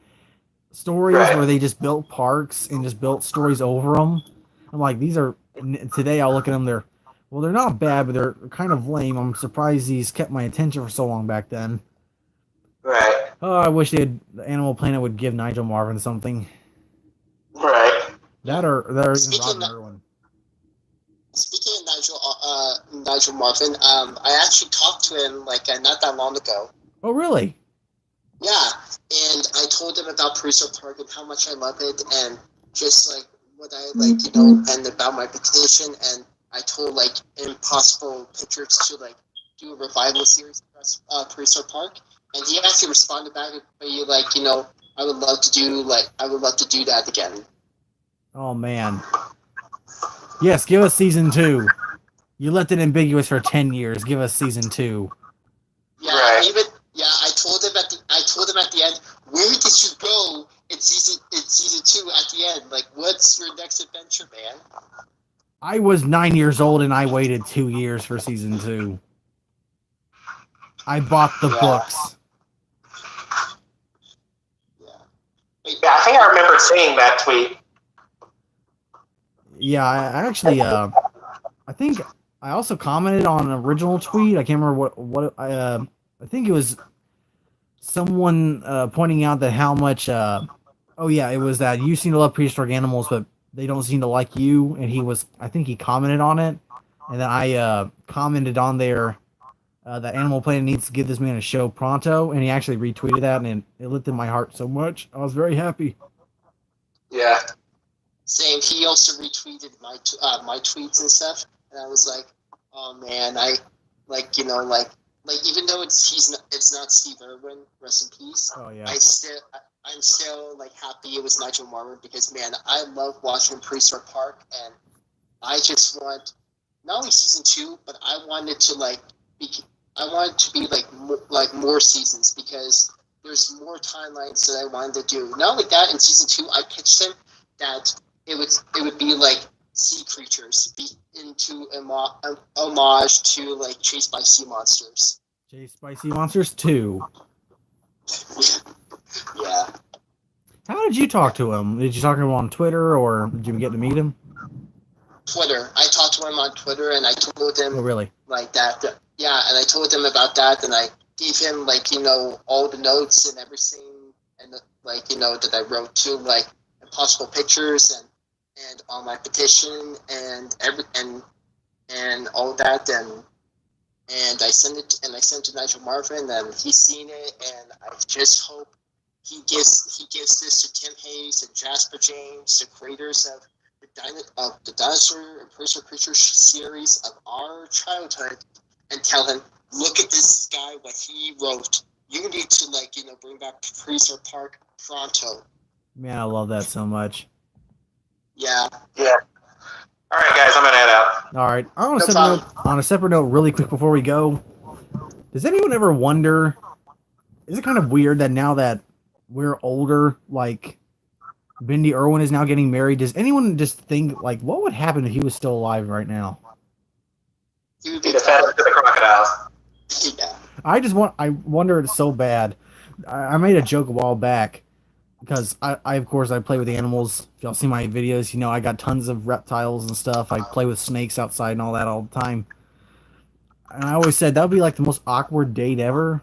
stories where they just built parks and just built stories over them. I'm like, these are today. I'll look at them. They're not bad, but they're kind of lame. I'm surprised these kept my attention for so long back then. Right. Oh, I wish Animal Planet would give Nigel Marvin something. Right. That or even Rodney Irwin. Speaking of Nigel Marvin, I actually talked to him not that long ago. Oh, really? Yeah, and I told him about Preserve Park and how much I love it, and just what I and about my petition, and I told impossible pictures to do a revival series of Preserve Park, and he actually responded back and be I would love to do that again. Oh man. Yes, give us season 2. You left it ambiguous for 10 years. Give us season 2. Yeah, I told him at the end, where did you go in season 2 at the end? What's your next adventure, man? I was 9 years old and I waited 2 years for season 2. I bought the books. Yeah, I think I remember seeing that tweet. Yeah, I actually, I think I also commented on an original tweet. I can't remember what I think it was someone pointing out that how much, it was that you seem to love prehistoric animals, but they don't seem to like you. And I think he commented on it. And then I commented on there that Animal Planet needs to give this man a show pronto. And he actually retweeted that, and it lifted my heart so much. I was very happy. Yeah. Saying he also retweeted my tweets and stuff, and I was like, oh man, I even though it's not Steve Irwin, rest in peace. Oh yeah. I'm still happy it was Nigel Marvin, because man, I love watching Prehistoric Park, and I just want not only season 2, but I wanted to be more seasons, because there's more timelines that I wanted to do. Not only that, in season 2, I pitched him that it would be sea creatures, be into homage to Chased by Sea Monsters. Chased by Sea Monsters 2. Yeah. How did you talk to him? Did you talk to him on Twitter, or did you get to meet him? Twitter. I talked to him on Twitter, and I told him Oh, really? that. Yeah, and I told him about that, and I gave him all the notes and everything, and that I wrote to impossible pictures and on my petition and all that, and I sent it to Nigel Marvin, and he's seen it, and I just hope he gives this to Tim Hayes and Jasper James, the creators of the Dinosaur and Prehistoric Creatures series of our childhood, and tell him, look at this guy, what he wrote. You need to bring back Prehistoric Park pronto. Man, I love that so much. Yeah. Yeah. All right, guys, I'm gonna head out. All right. On a separate note, really quick before we go, does anyone ever wonder? Is it kind of weird that now that we're older, Bindi Irwin is now getting married? Does anyone just think what would happen if he was still alive right now? He would Be be the fed to the crocodiles. Yeah. I wonder it so bad. I made a joke a while back because I of course I play with animals. If y'all see my videos, I got tons of reptiles and stuff. I play with snakes outside and all that all the time. And I always said that would be like the most awkward date ever,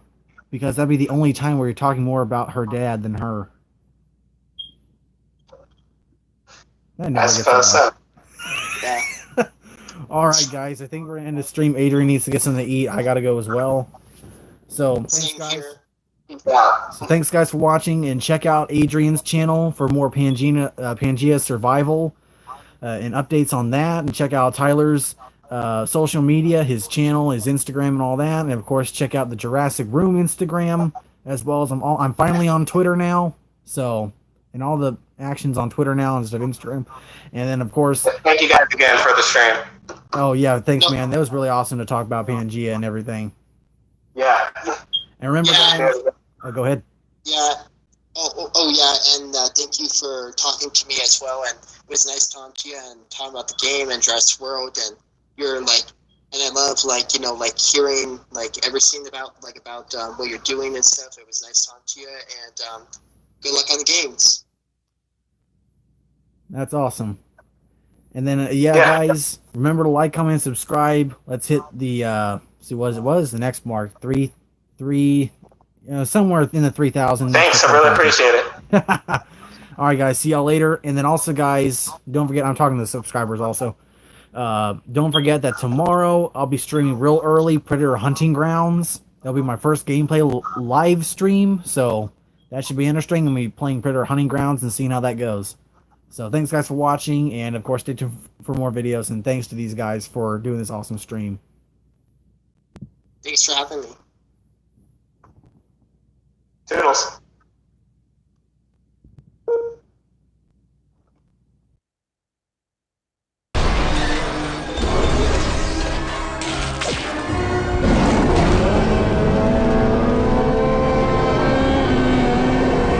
because that'd be the only time where you're talking more about her dad than her. That never I gets suppose old. so. Yeah. All right, guys. I think we're gonna end the stream. Adrian needs to get something to eat. I gotta go as well. So thanks, Same guys. here. Yeah. So thanks, guys, for watching, and check out Adrian's channel for more Pangea survival and updates on that. And check out Tyler's social media, his channel, his Instagram, and all that. And of course, check out the Jurassic Room Instagram, as well as I'm finally on Twitter now. So, and all the actions on Twitter now instead of Instagram. And then of course, Thank you guys again for the stream. oh yeah, thanks, man. That was really awesome to talk about Pangea and everything. Yeah. And remember, guys. Oh, go ahead. Yeah. Oh yeah, and thank you for talking to me as well. And it was nice talking to you and talking about the game and Jurassic World. And you're like, and I love like hearing like everything about what you're doing and stuff. It was nice talking to you, and good luck on the games. That's awesome. And then guys, remember to like, comment, and subscribe. Let's hit the see what it was the next mark three. Somewhere in the 3,000. Thanks, I really appreciate it. All right, guys. See y'all later. And then also, guys, don't forget, I'm talking to the subscribers also. Don't forget that tomorrow I'll be streaming real early Predator Hunting Grounds. That'll be my first gameplay live stream. So that should be interesting. I'm going to be playing Predator Hunting Grounds and seeing how that goes. So thanks, guys, for watching. And, of course, stay tuned for more videos. And thanks to these guys for doing this awesome stream. Thanks for having me. Toodles.